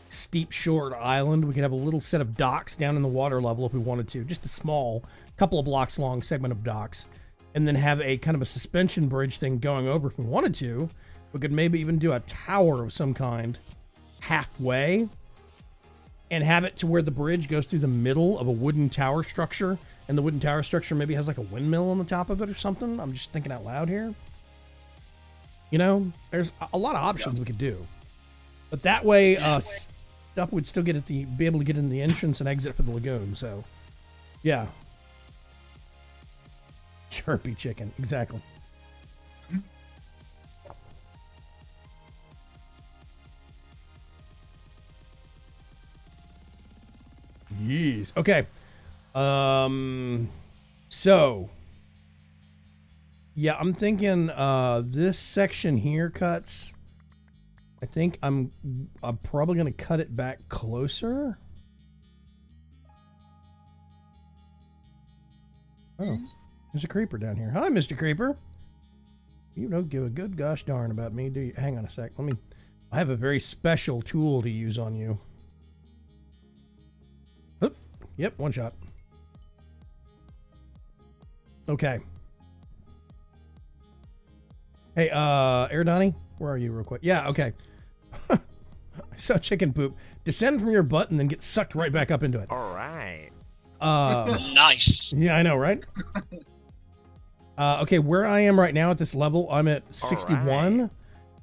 steep shore island. We could have a little set of docks down in the water level if we wanted to. Just a small, couple of blocks long segment of docks. And then have a kind of a suspension bridge thing going over if we wanted to. We could maybe even do a tower of some kind halfway and have it to where the bridge goes through the middle of a wooden tower structure, and the wooden tower structure maybe has like a windmill on the top of it or something. I'm just thinking out loud here. You know, there's a lot of options we could do, but that way, stuff would still get be able to get in the entrance and exit for the lagoon. So, yeah, Sharpie chicken, exactly. Jeez. Okay. So yeah, I'm thinking this section here cuts. I think I'm probably going to cut it back closer. Oh, there's a creeper down here. Hi, Mr. Creeper. You don't give a good gosh darn about me, do you? Hang on a sec. I have a very special tool to use on you. Oop. Yep, one shot. Okay. Hey, Air Donnie, where are you real quick? Yeah, okay. I saw chicken poop. Descend from your butt and then get sucked right back up into it. All right. Nice. Yeah, I know, right? Okay, where I am right now at this level, I'm at 61. Right.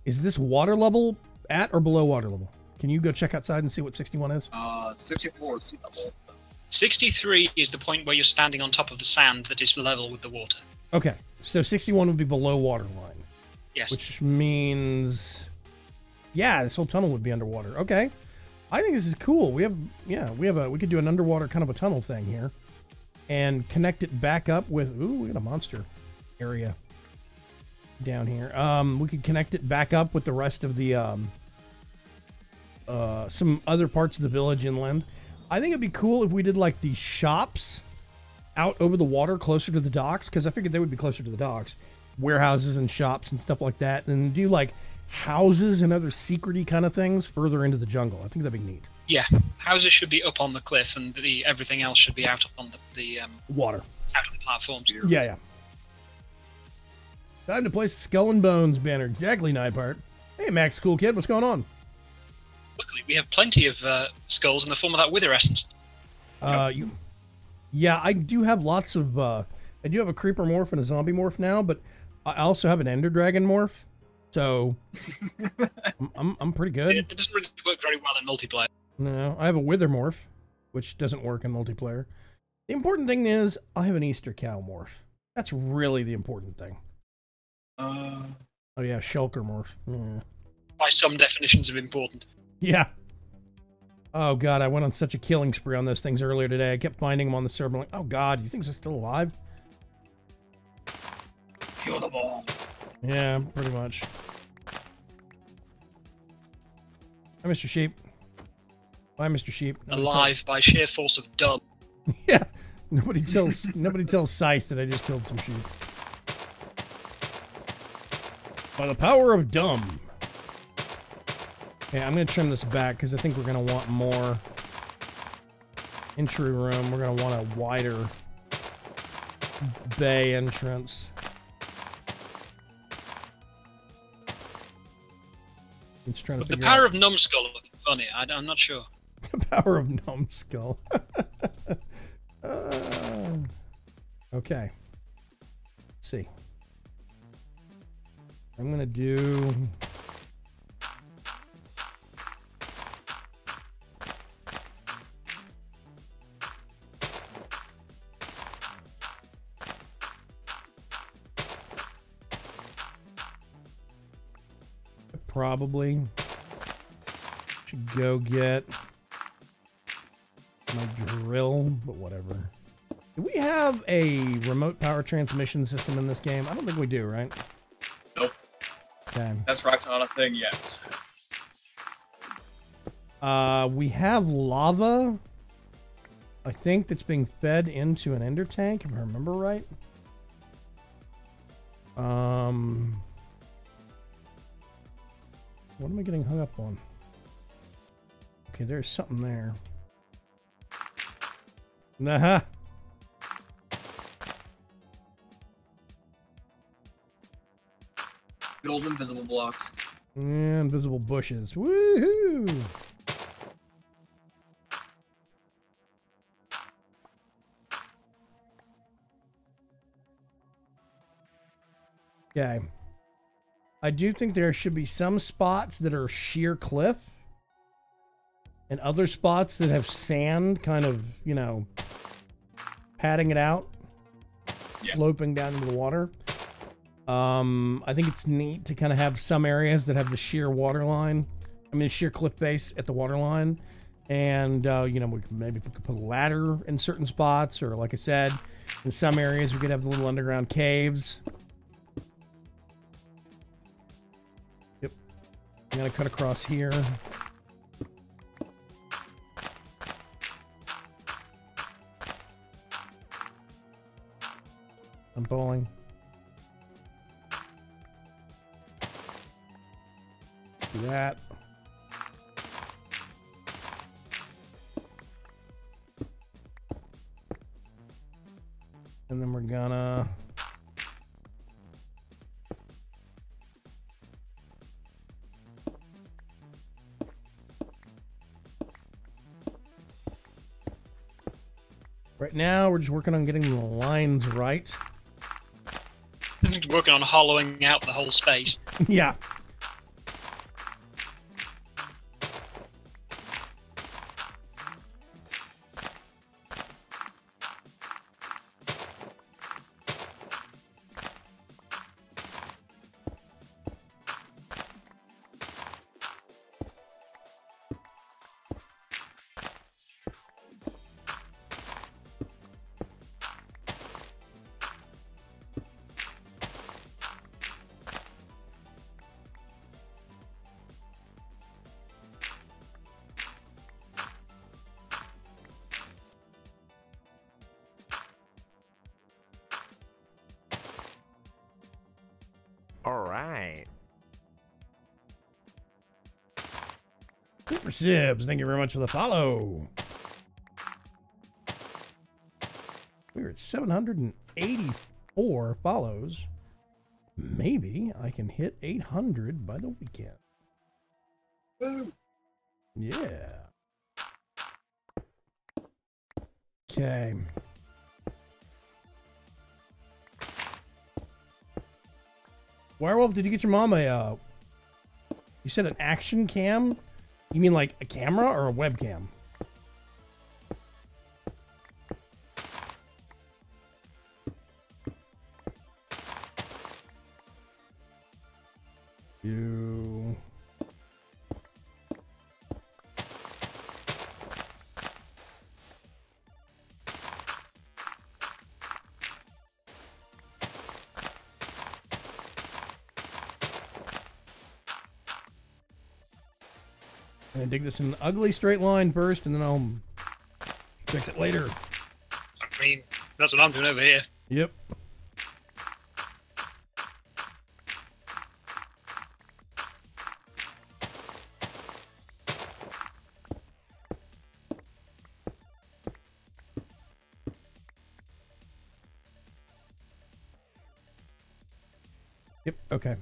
Is this water level at or below water level? Can you go check outside and see what 61 is? 64 is sea level. 63 is the point where you're standing on top of the sand that is level with the water. Okay, so 61 would be below water line. Yes. Which means, yeah, this whole tunnel would be underwater. Okay, I think this is cool. We could do an underwater kind of a tunnel thing here, and connect it back up with. Ooh, we got a monster area down here. We could connect it back up with the rest of the some other parts of the village inland. I think it'd be cool if we did like these shops out over the water closer to the docks, because I figured they would be closer to the docks. Warehouses and shops and stuff like that, and do like houses and other secret-y kind of things further into the jungle. I think that'd be neat. Yeah, houses should be up on the cliff, and everything else should be out on the Water. out of the platforms. Yeah. Time to place the Skull and Bones banner. Exactly, Nightpart. Hey, Max, cool kid, what's going on? Luckily, we have plenty of skulls in the form of that wither essence. Yeah, I do have lots of. I do have a creeper morph and a zombie morph now, but I also have an Ender Dragon morph, so I'm pretty good. It doesn't really work very well in multiplayer. No, I have a Wither morph, which doesn't work in multiplayer. The important thing is I have an Easter cow morph. That's really the important thing. Oh yeah, Shulker morph. Yeah. By some definitions of important. Yeah. Oh god, I went on such a killing spree on those things earlier today. I kept finding them on the server. I'm like, oh god, you think they're still alive? Kill them all. Yeah, pretty much. Hi, Mr. Sheep. Bye, Mr. Sheep. Alive by sheer force of dub. Yeah. Nobody tells Sice that I just killed some sheep. By the power of dumb. Okay, I'm going to trim this back because I think we're going to want more entry room. We're going to want a wider bay entrance. It's trying to The power of Numbskull would be funny. I'm not sure. The power of Numbskull. Okay. Let's see. I'm going to do... Probably should go get my drill, but whatever. Do we have a remote power transmission system in this game? I don't think we do, right? Nope. Okay. That's right, not a thing yet. We have lava, I think, that's being fed into an ender tank, if I remember right. What am I getting hung up on? Okay, there's something there. Nah. Good old invisible blocks. And invisible bushes. Woohoo! Okay. I do think there should be some spots that are sheer cliff and other spots that have sand kind of, you know, padding it out, sloping down into the water. I think it's neat to kind of have some areas that have the sheer water line. I mean, sheer cliff face at the water line. And, you know, we could put a ladder in certain spots, or like I said, in some areas we could have the little underground caves. Yep. I'm going to cut across here. I'm bowling. Do that. And then we're gonna right now we're just working on getting the lines right. Working on hollowing out the whole space. Yeah. All right. Super Sibs, thank you very much for the follow. We're at 784 follows. Maybe I can hit 800 by the weekend. Woo. Yeah. Okay. Werewolf, did you get your mom a, you said an action cam? You mean like a camera or a webcam? You... I'm gonna dig this in an ugly straight line first, and then I'll fix it later. I mean, that's what I'm doing over here. Yep. Yep, okay.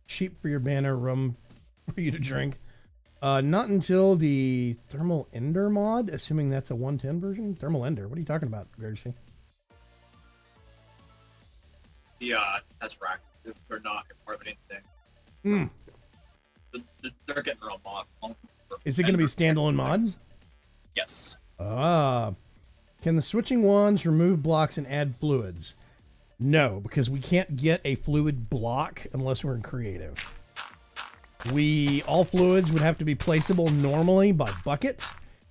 Sheep for your banner, rum for you to drink. Not until the Thermal Ender mod, assuming that's a 110 version. Thermal Ender, what are you talking about, Gracie? Yeah, that's right. They're not part of anything. Hmm. They're getting their own mod. Is it going to be a standalone mod? Yes. Ah. Can the switching wands remove blocks and add fluids? No, because we can't get a fluid block unless we're in creative. All fluids would have to be placeable normally by bucket.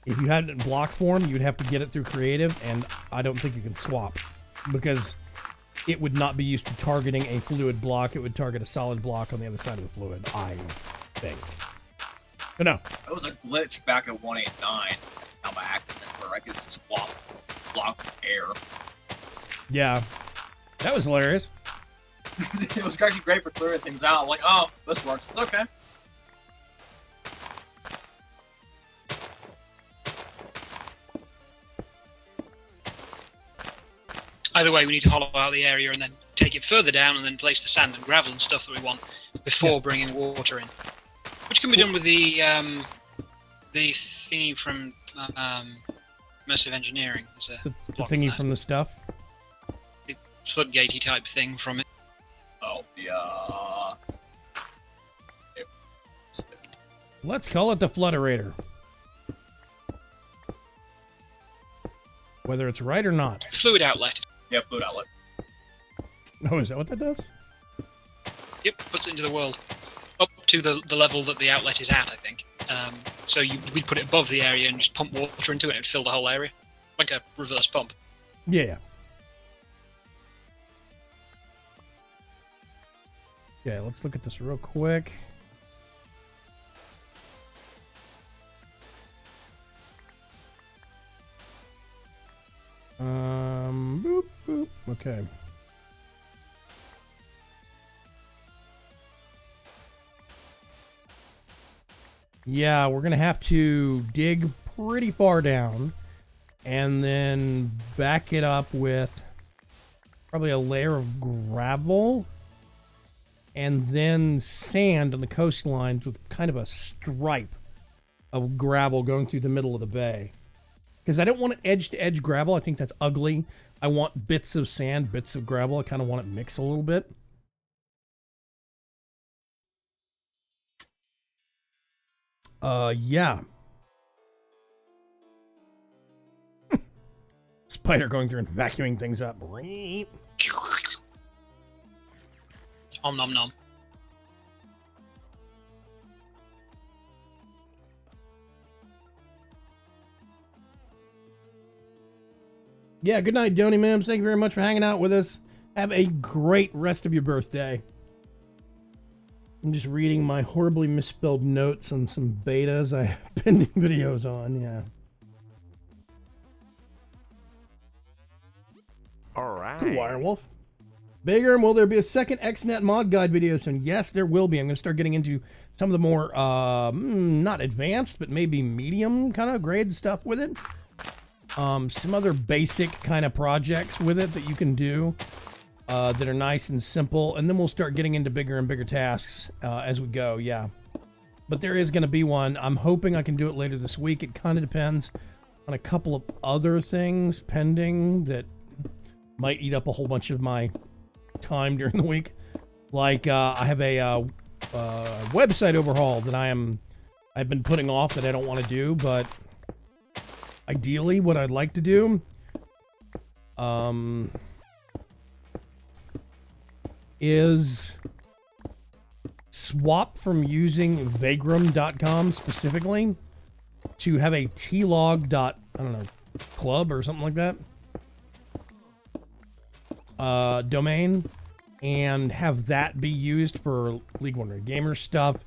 If you had it in block form, you'd have to get it through creative, and I don't think you can swap because it would not be used to targeting a fluid block. It would target a solid block on the other side of the fluid, I think. But no. It was a glitch back at 189 on my accident where I could swap block with air. Yeah. That was hilarious. It was actually great for clearing things out. I'm like, oh, this works. It's okay. I either way, we need to hollow out the area and then take it further down and then place the sand and gravel and stuff that we want before bringing water in. Which can be done with the thingy from Immersive Engineering. There's a The thingy from the stuff. the floodgatey type thing from it. Oh, Let's call it the Flooderator. Whether it's right or not. Fluid outlet. yeah, fluid outlet. Oh, is that what that does? Yep, puts it into the world. Up to the level that the outlet is at, I think. So we'd put it above the area and just pump water into it and it'd fill the whole area. Like a reverse pump. Yeah. Yeah, let's look at this real quick. Boop, boop. Okay. Yeah, we're gonna have to dig pretty far down and then back it up with probably a layer of gravel and then sand on the coastlines with kind of a stripe of gravel going through the middle of the bay. Because I don't want it edge-to-edge gravel. I think that's ugly. I want bits of sand, bits of gravel. I kind of want it mixed a little bit. Yeah. Spider going through and vacuuming things up. Om nom nom. Yeah, good night, Donny Mims. Thank you very much for hanging out with us. Have a great rest of your birthday. I'm just reading my horribly misspelled notes on some betas I have pending videos on, yeah. Alright. Cool, Wirewolf. Bigger, will there be a second XNet mod guide video soon? Yes, there will be. I'm going to start getting into some of the more, not advanced, but maybe medium kind of grade stuff with it. Some other basic kind of projects with it that you can do that are nice and simple. And then we'll start getting into bigger and bigger tasks as we go, yeah. But there is going to be one. I'm hoping I can do it later this week. It kind of depends on a couple of other things pending that might eat up a whole bunch of my time during the week. Like I have a website overhaul that I've been putting off that I don't want to do, but ideally what I'd like to do is swap from using Vagram.com specifically to have a tlog. I don't know, club or something like that domain, and have that be used for League of Wondering Gamers stuff.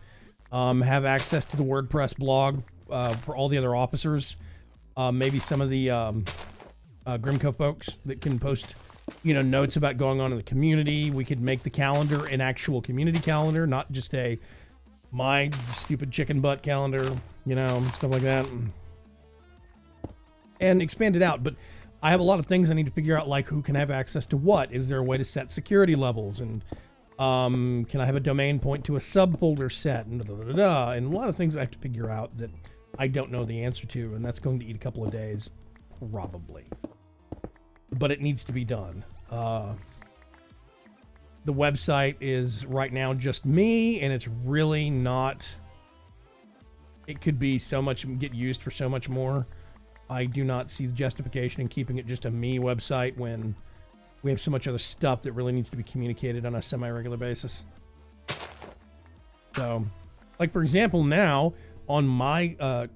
Have access to the WordPress blog for all the other officers. Maybe some of the Grimco folks that can post, notes about going on in the community. We could make the calendar an actual community calendar, not just my stupid chicken butt calendar, stuff like that. And expand it out. But I have a lot of things I need to figure out, like who can have access to what. Is there a way to set security levels? And can I have a domain point to a subfolder set? And and a lot of things I have to figure out that I don't know the answer to, and that's going to eat a couple of days, probably. But it needs to be done. The website is right now just me, and it's really not. It could be so much, get used for so much more. I do not see the justification in keeping it just a me website when we have so much other stuff that really needs to be communicated on a semi-regular basis. So, like for example, now on my on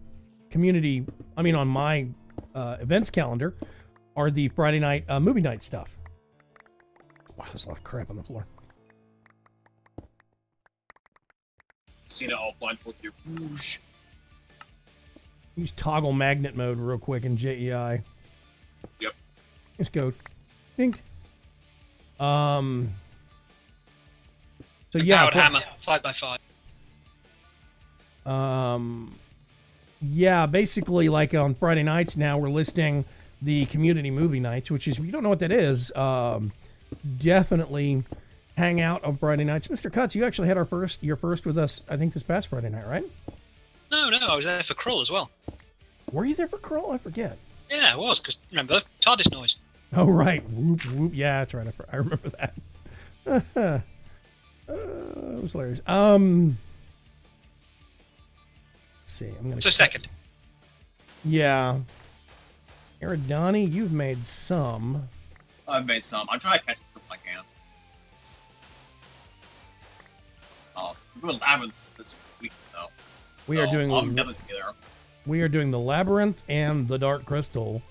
my events calendar are the Friday night movie night stuff. Wow, there's a lot of crap on the floor. Seen it all blindfold with your whoosh. Use toggle magnet mode real quick in JEI. Yep. Let's go. Dink. So yeah. Powered hammer, 5x5. Yeah, basically like on Friday nights now we're listing the community movie nights, which is, if you don't know what that is, definitely hang out on Friday nights. Mr. Cutts, you actually had your first with us, I think, this past Friday night, right? No, I was there for Krull as well. Were you there for Krull? I forget. Yeah, I was, because remember, TARDIS noise. Oh, right. Whoop, whoop. Yeah, that's right. I remember that. It was hilarious. Let's see. I'm gonna. So second. Yeah. Eridani, you've made some. I've made some. I'm trying to catch up if I can. We're doing Labyrinth this week, though. We are doing. I'm definitely gonna be there. We are doing the Labyrinth and the Dark Crystal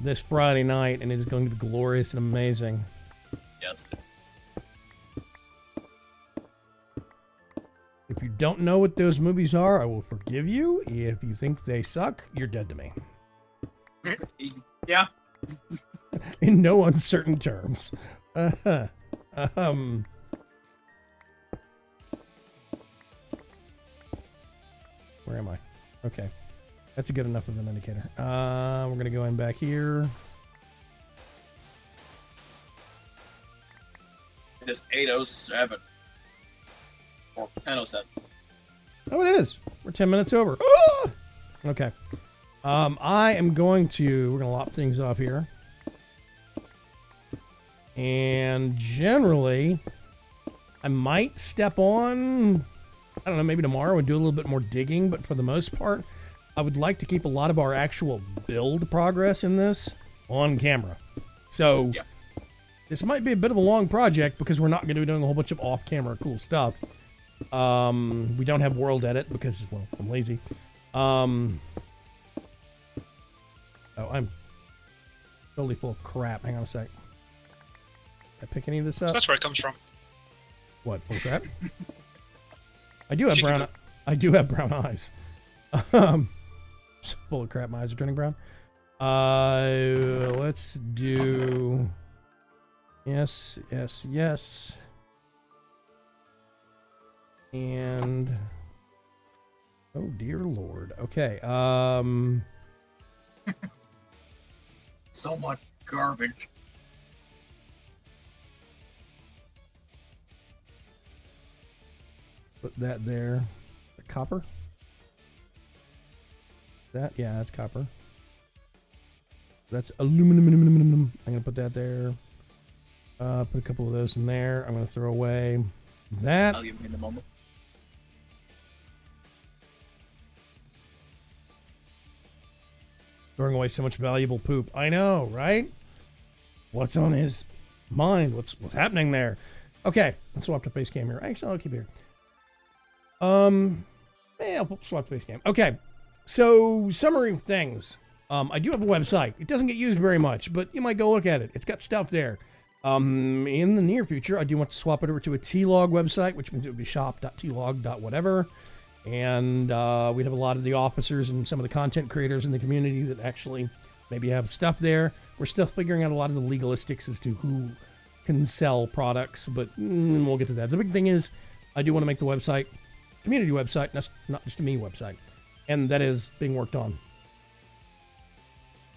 this Friday night, and it is going to be glorious and amazing. Yes. If you don't know what those movies are, I will forgive you. If you think they suck, you're dead to me. Yeah. In no uncertain terms. Where am I? Okay. That's a good enough of an indicator. We're going to go in back here. It is 8:07. Or 10:07. Oh, it is. We're 10 minutes over. Ah! Okay. I am going to... We're going to lop things off here. And generally, I might step on... I don't know, maybe tomorrow and do a little bit more digging, but for the most part, I would like to keep a lot of our actual build progress in this on camera. So, yeah. This might be a bit of a long project because we're not going to be doing a whole bunch of off-camera cool stuff. We don't have world edit because, well, I'm lazy. Oh, I'm totally full of crap. Hang on a sec. Did I pick any of this up? So that's where it comes from. What, full of crap? I do have brown. I do have brown eyes. Full of crap. My eyes are turning brown. Let's do. Yes. And oh dear Lord. Okay. So much garbage. Put that there. The copper. That, yeah, that's copper. That's aluminum. I'm gonna put that there. Put a couple of those in there. I'm gonna throw away that. I'll give me in a moment. Throwing away so much valuable poop. I know, right? What's on his mind? What's happening there? Okay, let's swap to face cam here. Actually, I'll keep it here. Yeah, I'll swap to face cam. Okay, so summary of things. I do have a website. It doesn't get used very much, but you might go look at it. It's got stuff there. In the near future, I do want to swap it over to a T-Log website, which means it would be shop.tlog.whatever. And we'd have a lot of the officers and some of the content creators in the community that actually maybe have stuff there. We're still figuring out a lot of the legalistics as to who can sell products, but we'll get to that. The big thing is I do want to make the website community website, not just a me website. And that is being worked on.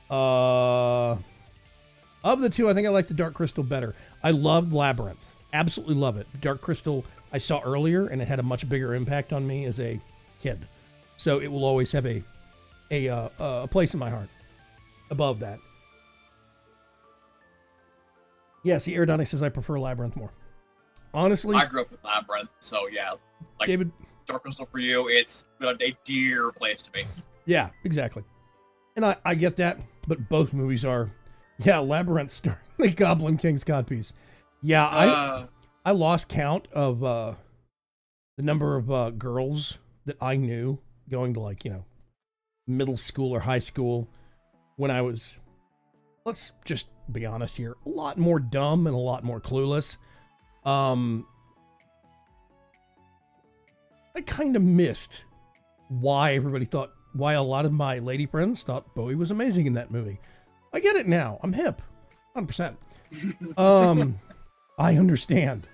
Of the two, I think I like the Dark Crystal better. I loved Labyrinth. Absolutely love it. Dark Crystal I saw earlier, and it had a much bigger impact on me as a kid. So it will always have a place in my heart above that. Yeah, see, Eridani says I prefer Labyrinth more. Honestly, I grew up with Labyrinth, so yeah. Like, David, Dark Crystal for you, it's a dear place to be. Yeah, exactly. And I get that, but both movies are, yeah, Labyrinth starring the Goblin King's codpiece. Yeah, I lost count of the number of girls that I knew going to, like, middle school or high school when I was, let's just be honest here, a lot more dumb and a lot more clueless. I kind of missed why a lot of my lady friends thought Bowie was amazing in that movie. I get it now. I'm hip. 100%. I understand.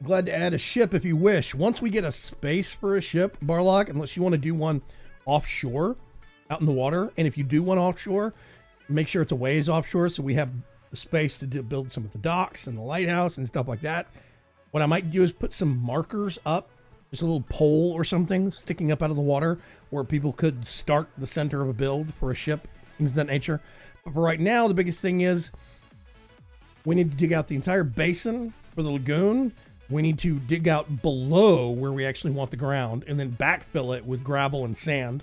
Glad to add a ship if you wish. Once we get a space for a ship, Barlock, unless you want to do one offshore, out in the water. And if you do one offshore, make sure it's a ways offshore so we have the space to build some of the docks and the lighthouse and stuff like that. What I might do is put some markers up, just a little pole or something sticking up out of the water where people could start the center of a build for a ship, things of that nature. But for right now, the biggest thing is we need to dig out the entire basin for the lagoon. We need to dig out below where we actually want the ground and then backfill it with gravel and sand.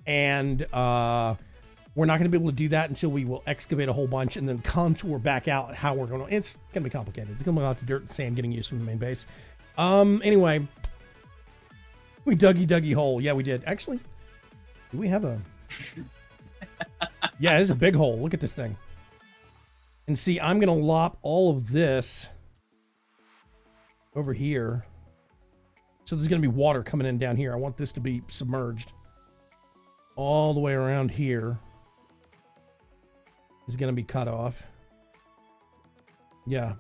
And we're not going to be able to do that until we will excavate a whole bunch and then contour back out how we're going to. It's going to be complicated. It's going to be a lot of dirt and sand getting used from the main base. Anyway, we duggy hole. Yeah, we did. Actually, do we have a... Yeah, it's a big hole. Look at this thing. And see, I'm going to lop all of this over here. So there's going to be water coming in down here. I want this to be submerged. All the way around here is going to be cut off. Yeah.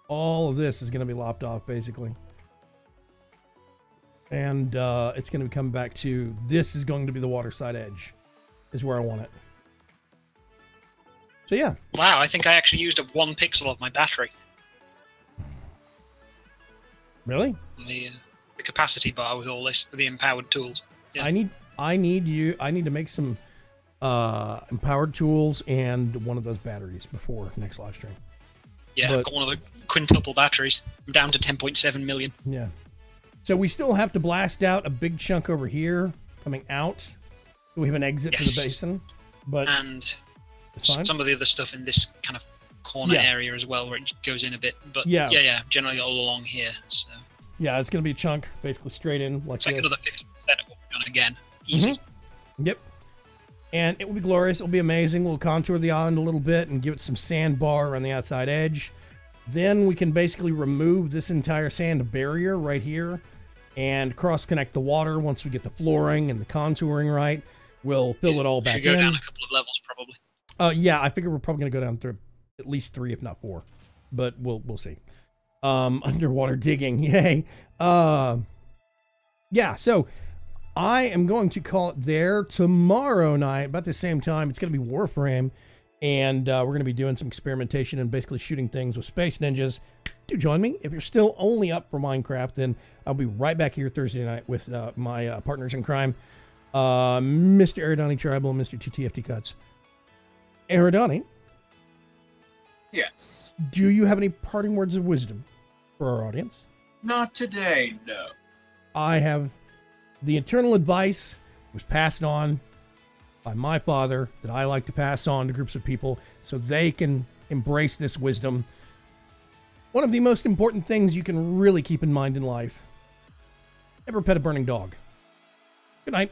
All of this is going to be lopped off, basically. And it's going to come back to, this is going to be the waterside edge, is where I want it. So yeah. Wow, I think I actually used up 1 pixel of my battery. Really? The capacity bar with all this, with the empowered tools. Yeah. I need to make some empowered tools and one of those batteries before next live stream. Yeah, I've got one of the quintuple batteries. I'm down to 10.7 million. Yeah. So we still have to blast out a big chunk over here coming out. So we have an exit to the basin. But and some of the other stuff in this kind of corner area as well, where it goes in a bit. But yeah, generally all along here. So yeah, it's going to be a chunk basically straight in like it's this. like another 50% of what we've done again. Easy. Mm-hmm. Yep. And it will be glorious. It'll be amazing. We'll contour the island a little bit and give it some sandbar on the outside edge. Then we can basically remove this entire sand barrier right here and cross-connect the water once we get the flooring and the contouring right. We'll fill it all back in. Should go down a couple of levels, probably. Yeah, I figure we're probably going to go down through at least 3, if not 4. But we'll see. Underwater digging. Yay. Yeah, so I am going to call it there. Tomorrow night, about the same time, it's going to be Warframe. And we're going to be doing some experimentation and basically shooting things with Space Ninjas. Do join me. If you're still only up for Minecraft, then I'll be right back here Thursday night with my partners in crime, Mr. Eridani Tribal and Mr. TTFT Cuts. Eridani? Yes. Do you have any parting words of wisdom for our audience? Not today, no. I have the eternal advice was passed on by my father that I like to pass on to groups of people so they can embrace this wisdom. One of the most important things you can really keep in mind in life: never pet a burning dog. Good night.